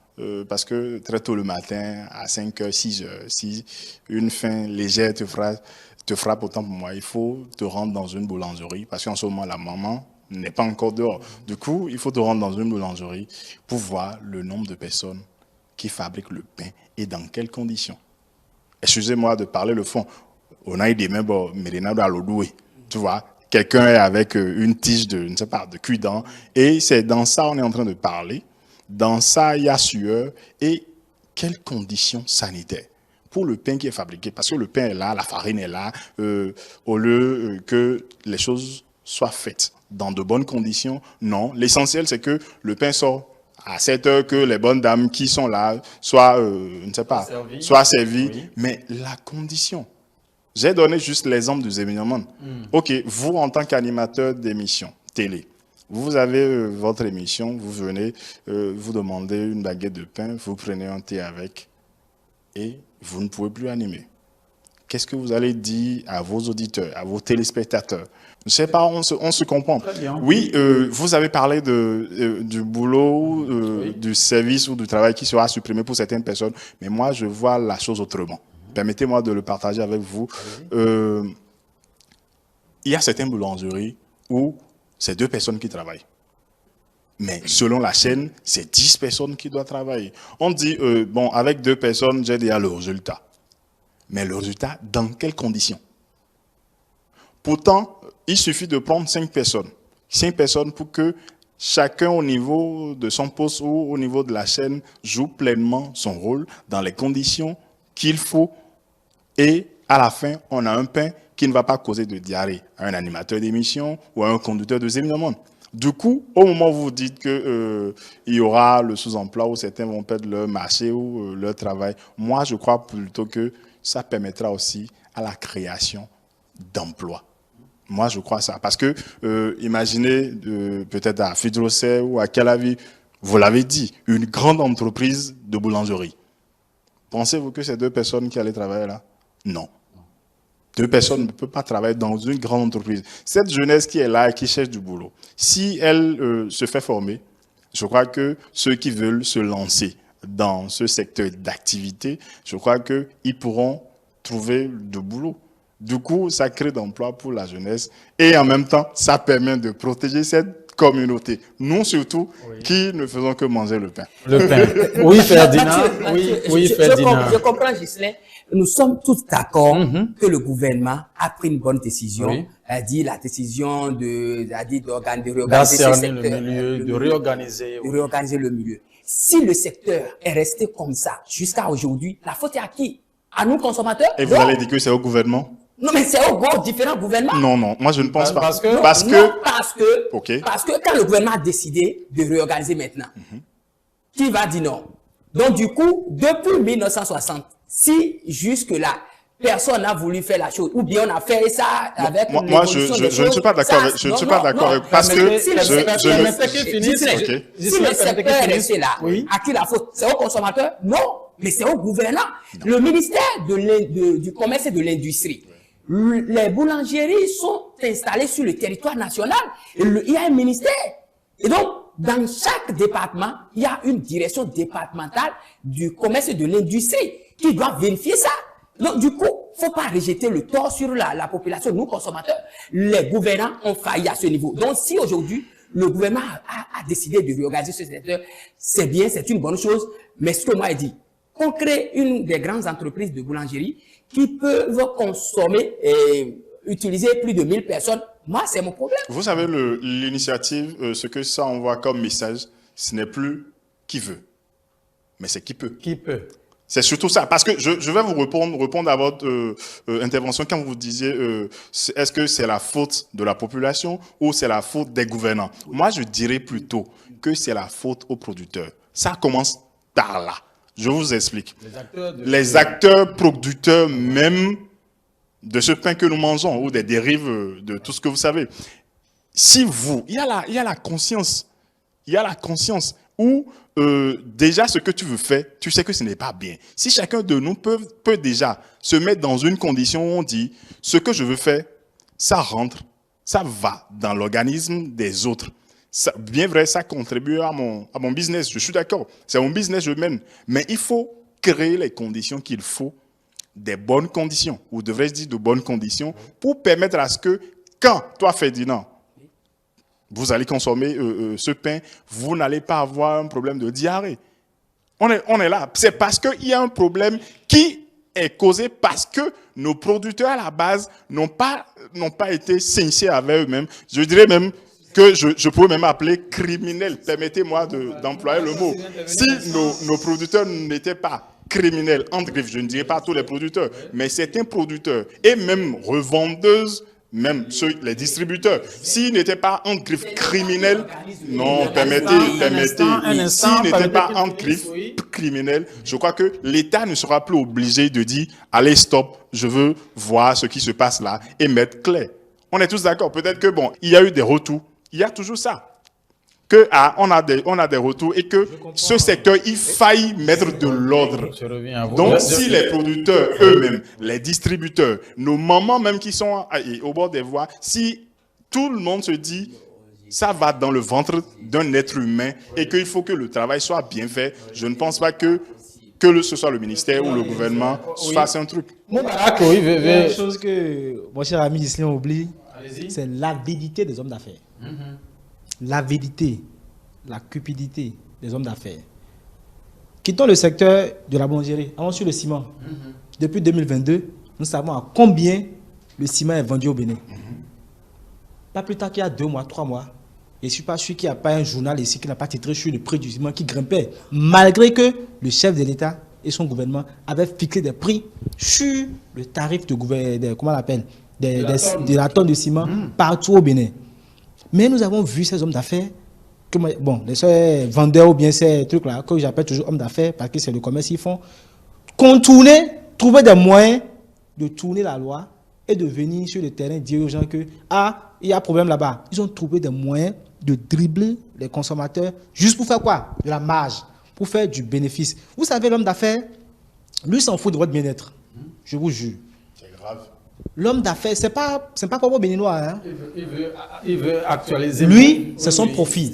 parce que très tôt le matin, à 5h, 6h, si une faim légère te frappe autant pour moi, il faut te rendre dans une boulangerie, parce qu'en ce moment, la maman n'est pas encore dehors. Du coup, il faut te rendre dans une boulangerie pour voir le nombre de personnes qui fabriquent le pain et dans quelles conditions. Excusez-moi de parler le fond. On a eu des mains, tu vois, quelqu'un est avec une tige de, je ne sais pas, de cuidant, et c'est dans ça on est en train de parler. Dans ça, il y a sueur et quelles conditions sanitaires pour le pain qui est fabriqué. Parce que le pain est là, la farine est là, au lieu que les choses soient faites dans de bonnes conditions. Non, l'essentiel c'est que le pain sort à 7 heures, que les bonnes dames qui sont là soient, je ne sais pas, soient servies. Oui. Mais la condition. J'ai donné juste l'exemple du Zéminiamon. Ok, vous en tant qu'animateur d'émission télé, vous avez votre émission, vous venez, vous demandez une baguette de pain, vous prenez un thé avec et vous ne pouvez plus animer. Qu'est-ce que vous allez dire à vos auditeurs, à vos téléspectateurs? Je ne sais pas, on se comprend. Oui, vous avez parlé du boulot, oui, du service ou du travail qui sera supprimé pour certaines personnes, mais moi, je vois la chose autrement. Permettez-moi de le partager avec vous. Il y a certaines boulangeries où c'est 2 personnes qui travaillent. Mais selon la chaîne, c'est 10 personnes qui doivent travailler. On dit, bon, avec 2 personnes, j'ai déjà le résultat. Mais le résultat, dans quelles conditions? Pourtant, il suffit de prendre 5 personnes. 5 personnes pour que chacun au niveau de son poste ou au niveau de la chaîne joue pleinement son rôle dans les conditions qu'il faut. Et à la fin, on a un pain qui ne va pas causer de diarrhée à un animateur d'émission ou à un conducteur de Zéminiamon. Du coup, au moment où vous dites qu'il y aura le sous-emploi où certains vont perdre leur marché ou leur travail, moi je crois plutôt que ça permettra aussi à la création d'emplois. Moi je crois ça. Parce que imaginez peut-être à Fidrocet ou à Calavi, vous l'avez dit, une grande entreprise de boulangerie. Pensez-vous que ces 2 personnes qui allaient travailler là? Non. 2 personnes ne peuvent pas travailler dans une grande entreprise. Cette jeunesse qui est là et qui cherche du boulot, si elle se fait former, je crois que ceux qui veulent se lancer dans ce secteur d'activité, je crois qu'ils pourront trouver du boulot. Du coup, ça crée d'emplois pour la jeunesse et en même temps, ça permet de protéger cette communauté. Nous surtout, oui, qui ne faisons que manger le pain. Le pain. Oui, Ferdinand. Oui, Ferdinand. Je comprends, Ghislain. Nous sommes tous d'accord que le gouvernement a pris une bonne décision, oui, a dit la décision de réorganiser le milieu, de réorganiser le milieu. Si le secteur est resté comme ça jusqu'à aujourd'hui, la faute est à qui? À nous consommateurs? Et vous allez dire que c'est au gouvernement? Non, mais c'est aux différents gouvernements. Non, moi je ne pense pas. Parce que quand le gouvernement a décidé de réorganiser maintenant, qui va dire non? Donc, du coup, depuis 1960, si jusque-là, personne n'a voulu faire la chose, ou bien on a fait ça avec moi, je ne suis pas d'accord avec, je ne suis pas d'accord avec, parce que si le secteur est resté là, à qui la faute? C'est au consommateur? Non, mais c'est au gouvernant. Le ministère du commerce et de l'industrie. Les boulangeries sont installées sur le territoire national. Il y a un ministère. Et donc, dans chaque département, il y a une direction départementale du commerce et de l'industrie qui doit vérifier ça. Donc, du coup, faut pas rejeter le tort sur la population, nous consommateurs. Les gouvernants ont failli à ce niveau. Donc, si aujourd'hui, le gouvernement a décidé de réorganiser ce secteur, c'est bien, c'est une bonne chose. Mais ce que moi, je dis, qu'on crée une des grandes entreprises de boulangerie qui peuvent consommer et utiliser plus de 1000 personnes, moi, c'est mon problème. Vous savez, l'initiative, ce que ça envoie comme message, ce n'est plus qui veut, mais c'est qui peut. Qui peut. C'est surtout ça. Parce que je vais vous répondre à votre intervention quand vous disiez est-ce que c'est la faute de la population ou c'est la faute des gouvernants? Moi, je dirais plutôt que c'est la faute aux producteurs. Ça commence par là. Je vous explique. Les acteurs producteurs même de ce pain que nous mangeons ou des dérives de tout ce que vous savez. Si vous, il y a la conscience. Il y a la conscience où déjà ce que tu veux faire, tu sais que ce n'est pas bien. Si chacun de nous peut déjà se mettre dans une condition où on dit ce que je veux faire, ça rentre, ça va dans l'organisme des autres. Ça, bien vrai, ça contribue à mon business, je suis d'accord. C'est mon business, je mène. Mais il faut créer les conditions qu'il faut, des bonnes conditions, ou devrais-je dire de bonnes conditions, pour permettre à ce que, quand toi, Ferdinand, vous allez consommer ce pain, vous n'allez pas avoir un problème de diarrhée. On est là. C'est parce qu'il y a un problème qui est causé parce que nos producteurs à la base n'ont pas été sincères avec eux-mêmes. Je dirais même que je pourrais même appeler criminels. Permettez-moi d'employer le mot. Si nos producteurs n'étaient pas criminels, entre griffes, je ne dirais pas tous les producteurs, mais certains producteurs et même revendeuses, même les distributeurs, s'ils n'étaient pas en griffe criminel, non, permettez, s'ils n'étaient pas en griffe criminel, je crois que l'État ne sera plus obligé de dire, allez, stop, je veux voir ce qui se passe là et mettre clair. On est tous d'accord, peut-être que bon, il y a eu des retours, il y a toujours ça. On a des retours et que ce secteur, il faille mettre de l'ordre. Donc, si les producteurs eux-mêmes, les distributeurs, nos mamans même qui sont au bord des voies, si tout le monde se dit, ça va dans le ventre d'un être humain et qu'il faut que le travail soit bien fait, je ne pense pas que ce soit le ministère ou le gouvernement fasse un truc. Une chose que mon cher ami Gislain oublie, c'est l'avidité des hommes d'affaires. L'avidité, la cupidité des hommes d'affaires. Quittons le secteur de la boulangerie, allons sur le ciment. Depuis 2022, nous savons à combien le ciment est vendu au Bénin. Pas plus tard qu'il y a 2 mois, 3 mois. Et je ne suis pas sûr qu'il n'y a pas un journal ici qui n'a pas titré sur le prix du ciment qui grimpait, malgré que le chef de l'État et son gouvernement avaient fixé des prix sur le tarif comment on l'appelle, de la tonne de ciment partout au Bénin. Mais nous avons vu ces hommes d'affaires, ces vendeurs ou bien ces trucs-là, que j'appelle toujours hommes d'affaires, parce que c'est le commerce qu'ils font, contourner, trouver des moyens de tourner la loi et de venir sur le terrain dire aux gens que, il y a un problème là-bas. Ils ont trouvé des moyens de dribbler les consommateurs, juste pour faire quoi? De la marge, pour faire du bénéfice. Vous savez, l'homme d'affaires, lui s'en fout de votre bien-être. Je vous jure. C'est grave. L'homme d'affaires, c'est pas pour le béninois. Hein. Il veut actualiser. Lui, c'est son profit.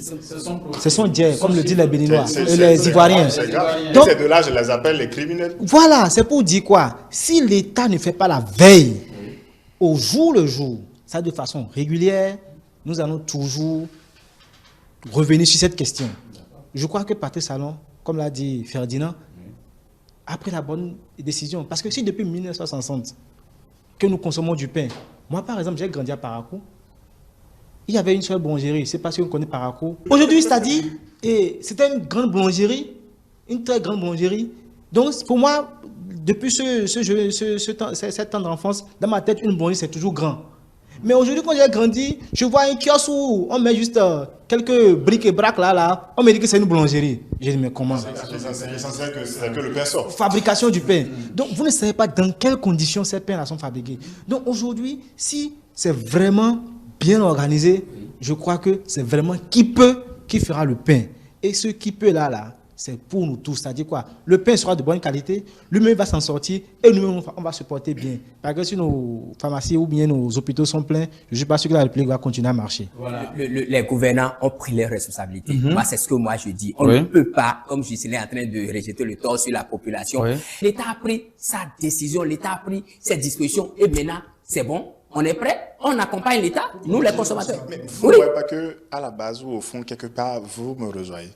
C'est son dieu, comme le disent les béninois et les Ivoiriens. C'est donc, ces deux-là, je les appelle les criminels. Voilà, c'est pour dire quoi? Si l'État ne fait pas la veille, au jour le jour, ça de façon régulière, nous allons toujours revenir sur cette question. Je crois que Patrice Talon, comme l'a dit Ferdinand, a pris la bonne décision. Parce que si depuis 1960, que nous consommons du pain. Moi, par exemple, j'ai grandi à Parakou. Il y avait une seule boulangerie. C'est parce qu'on connaît Parakou. Aujourd'hui, c'est-à-dire, c'était une grande boulangerie, une très grande boulangerie. Donc, pour moi, depuis cette temps d'enfance, dans ma tête, une boulangerie, c'est toujours grand. Mais aujourd'hui, quand j'ai grandi, je vois un kiosque où on met juste quelques briques et braques là. On me dit que c'est une boulangerie. J'ai dit, mais comment? L'essentiel que le pain sort. Fabrication du pain. Donc, vous ne savez pas dans quelles conditions ces pains-là sont fabriqués. Donc, aujourd'hui, si c'est vraiment bien organisé, je crois que c'est vraiment qui fera le pain. Et ce qui peut là, c'est pour nous tous. C'est-à-dire quoi? Le pain sera de bonne qualité, lui-même va s'en sortir et nous-mêmes, on va se porter bien. Parce que si nos pharmacies ou bien nos hôpitaux sont pleins, je ne suis pas sûr que la République va continuer à marcher. Voilà. Les gouvernants ont pris leurs responsabilités. Moi, c'est ce que moi je dis. On ne peut pas, comme je suis en train de rejeter le tort sur la population. L'État a pris sa décision, l'État a pris ses dispositions et maintenant, c'est bon. On est prêt, on accompagne l'État, nous les consommateurs. Mais vous ne voyez pas qu'à la base ou au fond, quelque part, vous me rejoignez?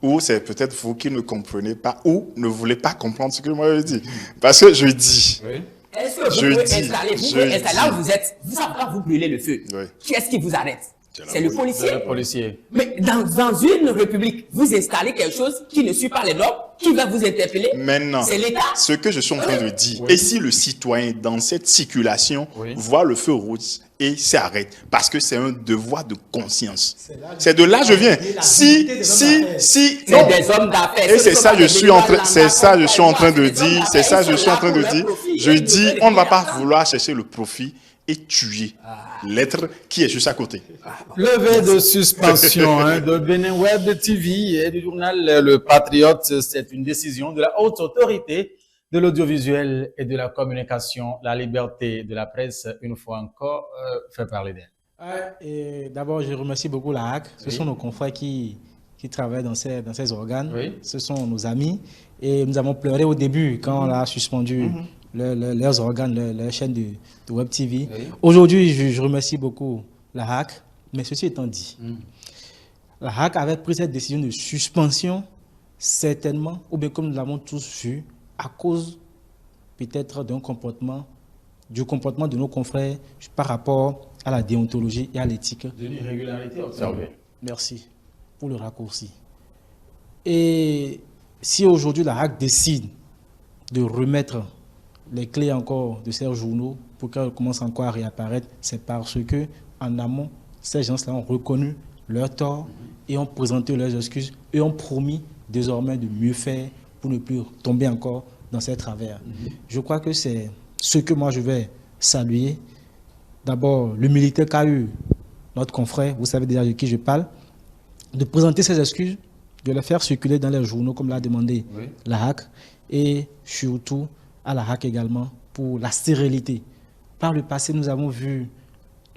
Ou c'est peut-être vous qui ne comprenez pas ou ne voulez pas comprendre ce que moi je dis. Parce que je dis. Est-ce que vous pouvez installer, là où vous êtes, vous savez pas vous brûler le feu. Qui est-ce qui vous arrête? C'est le policier. Le policier. Mais dans une république, vous installez quelque chose qui ne suit pas les normes, qui va vous interpeller? Maintenant, c'est l'État. Ce que je suis en train de dire, et si le citoyen dans cette circulation voit le feu rouge et s'arrête, parce que c'est un devoir de conscience. C'est de là que je viens. Si, c'est des hommes d'affaires. Et c'est ça je suis en train, c'est ça je suis en train de dire, c'est ça je suis en train de dire. Je dis, on ne va pas vouloir chercher le profit et tuer l'être qui est juste à côté. Levé de suspension de Bénin Web TV et du journal Le Patriote, c'est une décision de la haute autorité de l'audiovisuel et de la communication. La liberté de la presse, une fois encore, fait parler d'elle. D'abord, je remercie beaucoup la HAC. Ce sont nos confrères qui travaillent dans ces organes. Ce sont nos amis. Et nous avons pleuré au début quand on a suspendu leurs organes, leur chaîne de Web TV. Aujourd'hui, je remercie beaucoup la HAC. Mais ceci étant dit, la HAC avait pris cette décision de suspension, certainement, ou bien comme nous l'avons tous vu, à cause peut-être du comportement de nos confrères par rapport à la déontologie et à l'éthique. De l'irrégularité observée. Merci pour le raccourci. Et si aujourd'hui la HAC décide de remettre les clés encore de ces journaux pour qu'elles commencent encore à réapparaître, c'est parce que en amont, ces gens-là ont reconnu leur tort et ont présenté leurs excuses et ont promis désormais de mieux faire pour ne plus tomber encore dans ces travers. Je crois que c'est ce que moi je vais saluer. D'abord, l'humilité qu'a eu notre confrère, vous savez déjà de qui je parle, de présenter ses excuses, de les faire circuler dans les journaux comme l'a demandé la HAC, et surtout à la HAC également pour la stérilité. Par le passé, nous avons vu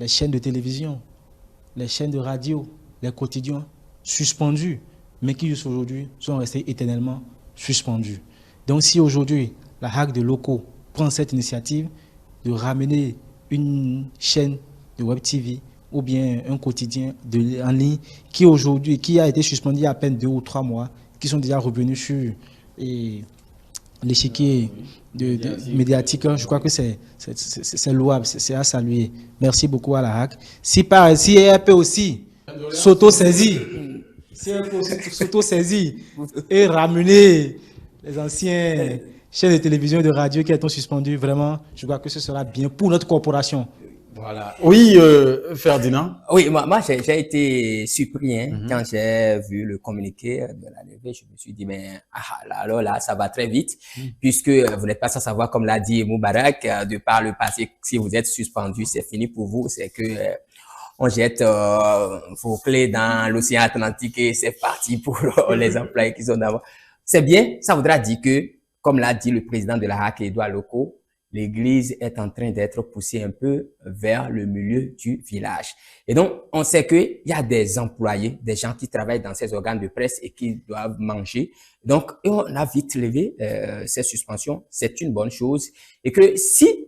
les chaînes de télévision, les chaînes de radio, les quotidiens suspendus, mais qui jusqu'aujourd'hui sont restés éternellement suspendus. Donc si aujourd'hui la HAC de locaux prend cette initiative de ramener une chaîne de Web TV ou bien un quotidien en ligne qui a été suspendu il y a à peine 2 ou 3 mois, qui sont déjà revenus sur l'échiquier médiatique, je crois que c'est louable, c'est à saluer. Merci beaucoup à la HAC. Si elle peut aussi s'auto-saisir, et ramener les anciens chaînes de télévision et de radio qui sont suspendus, vraiment, je crois que ce sera bien pour notre corporation. Voilà. Oui, Ferdinand. Oui, moi j'ai été surpris quand j'ai vu le communiqué de la levée. Je me suis dit, mais alors là, ça va très vite, puisque vous n'êtes pas sans savoir, comme l'a dit Moubarak, de par le passé, si vous êtes suspendu, c'est fini pour vous. C'est que on jette vos clés dans l'océan Atlantique et c'est parti pour les employés qui sont d'avant. C'est bien, ça voudra dire que, comme l'a dit le président de la HAC, Edouard Locaux, l'église est en train d'être poussée un peu vers le milieu du village. Et donc, on sait qu'il y a des employés, des gens qui travaillent dans ces organes de presse et qui doivent manger. Donc, on a vite levé ces suspensions. C'est une bonne chose. Et que si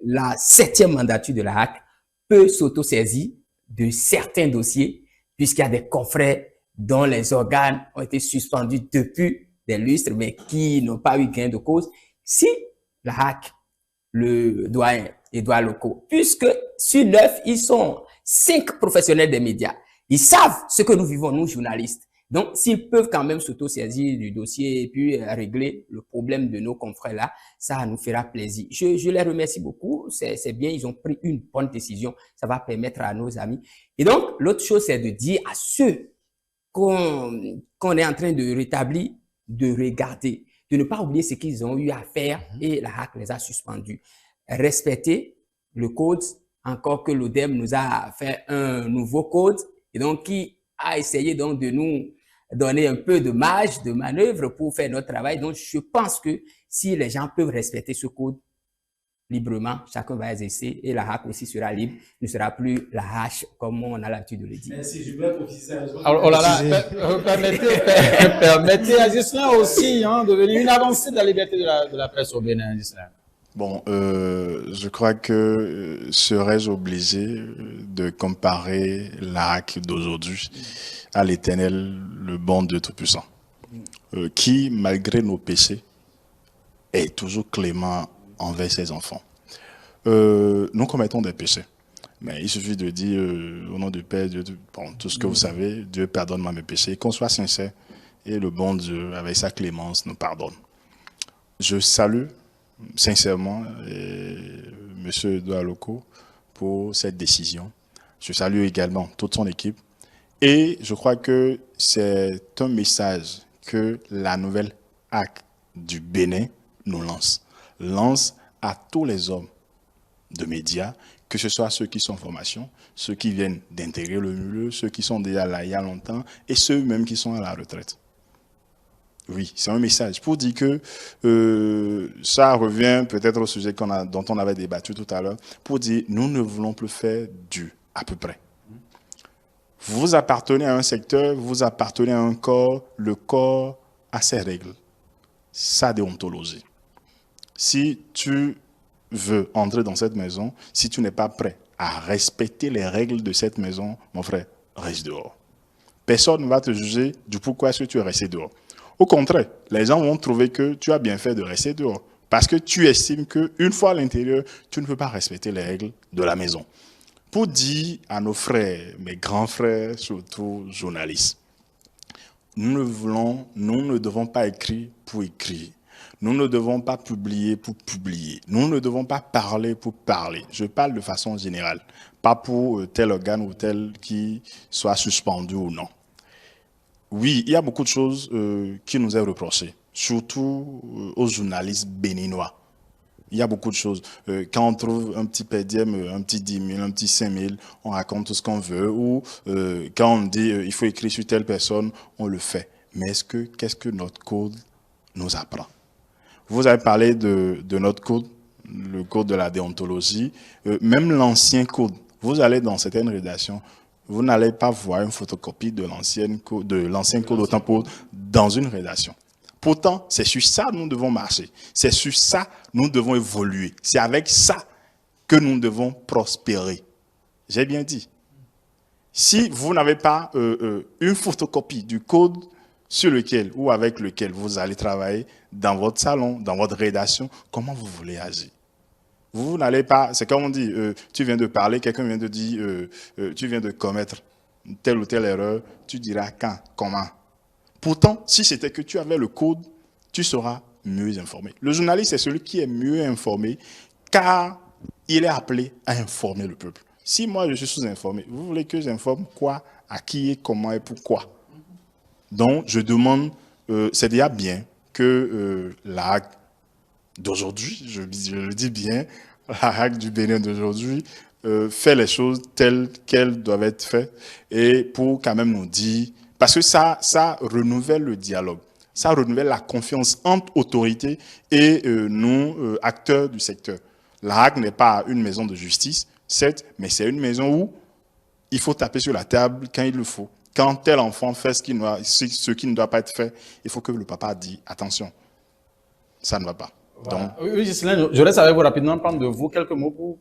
la 7e mandature de la HAC peut s'auto-saisir de certains dossiers, puisqu'il y a des confrères dont les organes ont été suspendus depuis des lustres, mais qui n'ont pas eu gain de cause, si la HAC, le doyen Edouard Locaux, puisque sur 9, ils sont 5 professionnels des médias, ils savent ce que nous vivons, nous journalistes. Donc, s'ils peuvent quand même s'auto-saisir du dossier et puis régler le problème de nos confrères là, ça nous fera plaisir. Je les remercie beaucoup. C'est bien, ils ont pris une bonne décision. Ça va permettre à nos amis. Et donc, l'autre chose, c'est de dire à ceux qu'on est en train de rétablir, de regarder, de ne pas oublier ce qu'ils ont eu à faire et la HAC les a suspendus. Respecter le code, encore que l'ODEM nous a fait un nouveau code et donc qui a essayé donc de nous donner un peu de marge, de manœuvre pour faire notre travail. Donc, je pense que si les gens peuvent respecter ce code librement, chacun va exercer et la HAC aussi sera libre, ne sera plus la hache comme on a l'habitude de le dire. Merci, je voulais préciser. Oh là là, permettez à Gislain aussi de devenir une avancée de la liberté de la presse au Bénin, Gislain. Bon, je crois que serais-je obligé de comparer la HAC d'aujourd'hui à l'Éternel, le bon Dieu Tout-Puissant, qui, malgré nos péchés, est toujours clément envers ses enfants. Nous commettons des péchés, mais il suffit de dire au nom du Père, Dieu, bon, tout ce que vous savez, Dieu pardonne-moi mes péchés, qu'on soit sincère, et le bon Dieu, avec sa clémence, nous pardonne. Je salue sincèrement M. Edouard Loko pour cette décision. Je salue également toute son équipe. Et je crois que c'est un message que la nouvelle HAC du Bénin nous lance à tous les hommes de médias, que ce soit ceux qui sont en formation, ceux qui viennent d'intégrer le milieu, ceux qui sont déjà là il y a longtemps et ceux même qui sont à la retraite. Oui, c'est un message pour dire que ça revient peut-être au sujet dont on avait débattu tout à l'heure, pour dire nous ne voulons plus faire du à peu près. Vous appartenez à un secteur, vous appartenez à un corps, le corps a ses règles, sa déontologie. Si tu veux entrer dans cette maison, si tu n'es pas prêt à respecter les règles de cette maison, mon frère, reste dehors. Personne ne va te juger du pourquoi est-ce que tu es resté dehors. Au contraire, les gens vont trouver que tu as bien fait de rester dehors parce que tu estimes qu'une fois à l'intérieur, tu ne peux pas respecter les règles de la maison. Pour dire à nos frères, mes grands frères, surtout journalistes, nous ne devons pas écrire pour écrire. Nous ne devons pas publier pour publier. Nous ne devons pas parler pour parler. Je parle de façon générale, pas pour tel organe ou tel qui soit suspendu ou non. Oui, il y a beaucoup de choses qui nous est reprochées, surtout aux journalistes béninois. Il y a beaucoup de choses. Quand on trouve un petit PDM, un petit 10 000, un petit 5 000, on raconte tout ce qu'on veut. Ou quand on dit il faut écrire sur telle personne, on le fait. Mais qu'est-ce que notre code nous apprend? Vous avez parlé de notre code, le code de la déontologie, même l'ancien code. Vous allez dans certaines rédactions, vous n'allez pas voir une photocopie de l'ancien code autant pour dans une rédaction. Pourtant, c'est sur ça que nous devons marcher. C'est sur ça que nous devons évoluer. C'est avec ça que nous devons prospérer. J'ai bien dit. Si vous n'avez pas une photocopie du code sur lequel ou avec lequel vous allez travailler dans votre salon, dans votre rédaction, comment vous voulez agir? Vous n'allez pas, c'est comme on dit, tu viens de parler, quelqu'un vient de dire, tu viens de commettre telle ou telle erreur, tu diras quand, comment. Pourtant, si c'était que tu avais le code, tu seras mieux informé. Le journaliste est celui qui est mieux informé car il est appelé à informer le peuple. Si moi je suis sous-informé, vous voulez que j'informe quoi, à qui et comment et pourquoi? Donc je demande, c'est déjà bien que la HAC d'aujourd'hui, je le dis bien, la HAC du Bénin d'aujourd'hui fait les choses telles qu'elles doivent être faites et pour quand même nous dire, parce que ça renouvelle le dialogue, ça renouvelle la confiance entre autorités et nous, acteurs du secteur. La HAC n'est pas une maison de justice, certes, mais c'est une maison où il faut taper sur la table quand il le faut. Quand tel enfant fait ce qui ne doit pas être fait, il faut que le papa dise attention, ça ne va pas. Voilà. Donc, oui, Gislain, je laisse avec vous rapidement prendre de vous quelques mots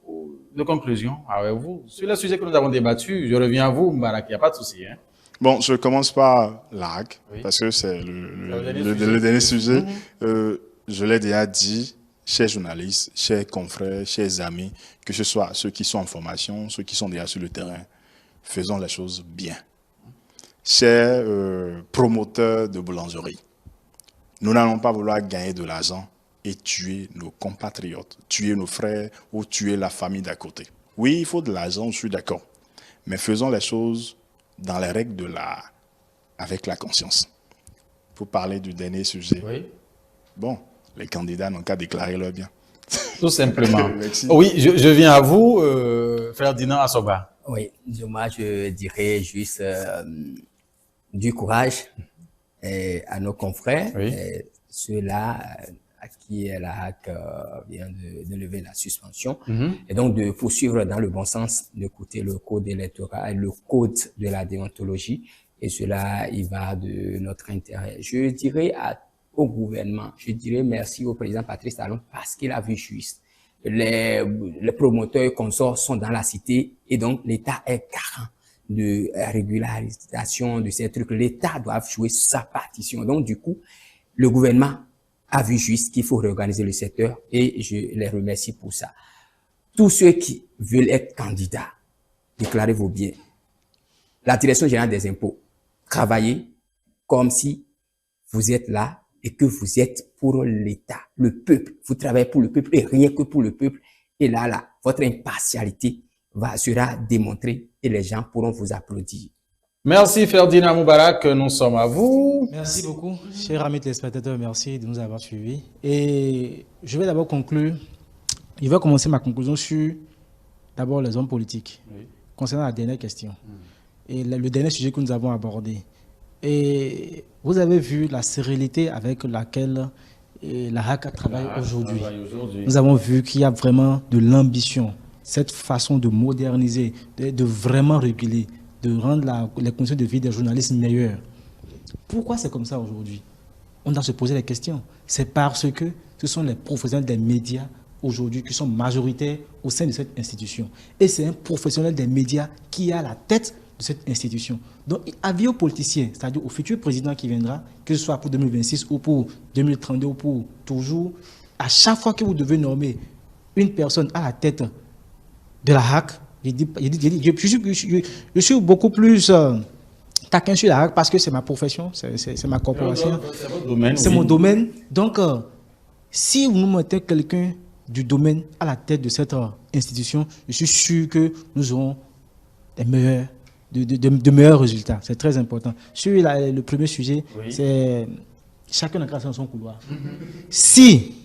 de conclusion avec vous. Sur le sujet que nous avons débattu, je reviens à vous, Mbarak, il n'y a pas de souci. Hein. Bon, je commence par la HAC, oui, parce que c'est le dernier sujet. Je l'ai déjà dit, chers journalistes, chers confrères, chers amis, que ce soit ceux qui sont en formation, ceux qui sont déjà sur le terrain, faisons les choses bien. chers promoteurs de boulangerie, nous n'allons pas vouloir gagner de l'argent et tuer nos compatriotes, tuer nos frères ou tuer la famille d'à côté. Oui, il faut de l'argent, je suis d'accord. Mais faisons les choses dans les règles de l'art, avec la conscience. Pour parler du dernier sujet. Oui. Bon, les candidats n'ont qu'à déclarer leur bien. Tout simplement. Merci. Oui, je viens à vous, Ferdinand Assoba. Oui, moi je dirais juste du courage à nos confrères, Oui. ceux-là à qui la HAC vient de lever la suspension, Mhm. et donc de poursuivre dans le bon sens, d'écouter le code électoral, le code de la déontologie, et cela, il va de notre intérêt. Je dirais au gouvernement, je dirais merci au président Patrice Talon parce qu'il a vu juste. Les promoteurs et consorts sont dans la cité et donc l'État est garant de régularisation de ces trucs. L'État doit jouer sa partition. Donc, du coup, le gouvernement a vu juste qu'il faut réorganiser le secteur et je les remercie pour ça. Tous ceux qui veulent être candidats, déclarez vos biens. La direction générale des impôts, travaillez comme si vous êtes là et que vous êtes pour l'État, le peuple. Vous travaillez pour le peuple et rien que pour le peuple. Et là, votre impartialité sera démontrée et les gens pourront vous applaudir. Merci Ferdinand Moubarak, nous sommes à vous. Merci beaucoup, chers amis téléspectateurs, merci de nous avoir suivis. Et je vais d'abord conclure, je vais commencer ma conclusion sur d'abord les hommes politiques, Oui. concernant la dernière question et le dernier sujet que nous avons abordé. Et vous avez vu la sérénité avec laquelle la HAC travaille aujourd'hui. Nous avons vu qu'il y a vraiment de l'ambition, cette façon de moderniser, de vraiment réguler, de rendre les conditions de vie des journalistes meilleures. Pourquoi c'est comme ça aujourd'hui? On doit se poser la question. C'est parce que ce sont les professionnels des médias aujourd'hui qui sont majoritaires au sein de cette institution. Et c'est un professionnel des médias qui est à la tête de cette institution. Donc, avis aux politiciens, c'est-à-dire au futur président qui viendra, que ce soit pour 2026 ou pour 2032 ou pour toujours, à chaque fois que vous devez nommer une personne à la tête de la HAC, je suis beaucoup plus taquin sur la HAC parce que c'est ma profession, c'est ma corporation, c'est mon domaine. Donc, si vous nous mettez quelqu'un du domaine à la tête de cette institution, je suis sûr que nous aurons de meilleurs résultats. C'est très important. Sur le premier sujet, oui, c'est chacun a son couloir. Si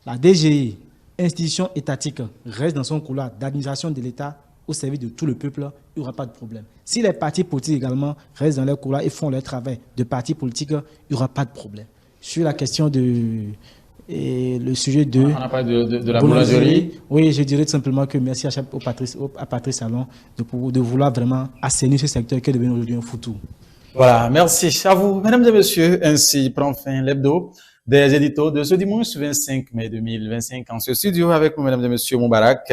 la DGI, institution étatique, reste dans son couloir d'administration de l'État au service de tout le peuple, il n'y aura pas de problème. Si les partis politiques également restent dans leur couloir et font leur travail de partis politiques, il n'y aura pas de problème. Sur la question le sujet de... On a parlé de la boulangerie. Oui, je dirais tout simplement que merci à Patrice Talon de vouloir vraiment assainir ce secteur qui est devenu aujourd'hui un foutu. Voilà, merci à vous. Mesdames et messieurs, ainsi prend fin l'hebdo des éditos de ce dimanche 25 mai 2025 en ce studio avec nous, mesdames et messieurs, Moubarak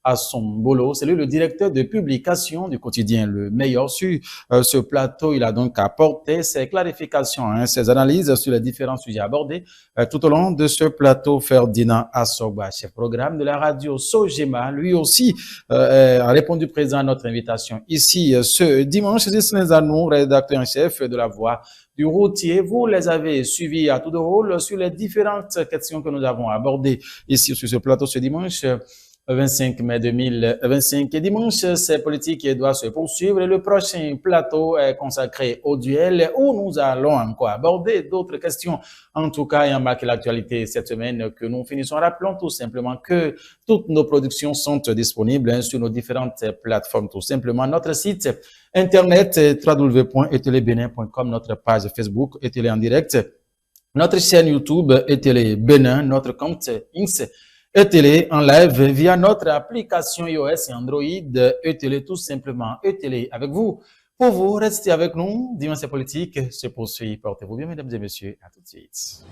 Assombolo. C'est lui le directeur de publication du quotidien Le Meilleur. Sur ce plateau, il a donc apporté ses clarifications, ses analyses sur les différents sujets abordés tout au long de ce plateau. Ferdinand Assoba, chef programme de la radio Sogema, lui aussi a répondu présent à notre invitation ici ce dimanche. C'est nous, rédacteur en chef de La Voix du routier. Vous les avez suivis à tout de rôle sur les différentes questions que nous avons abordées ici sur ce plateau ce dimanche 25 mai 2025. Et dimanche, c'est politique qui doit se poursuivre. Et le prochain plateau est consacré au duel où nous allons encore aborder d'autres questions. En tout cas, et en marquant l'actualité cette semaine que nous finissons. Rappelons tout simplement que toutes nos productions sont disponibles sur nos différentes plateformes. Tout simplement, notre site internet www.etelebenin.com, notre page Facebook Etele en direct, notre chaîne YouTube Etele Benin, notre compte X Etele en live via notre application iOS et Android Etele, tout simplement Etele avec vous. Pour vous, restez avec nous. Dimanche politique se poursuit. Portez-vous bien, mesdames et messieurs. À tout de suite.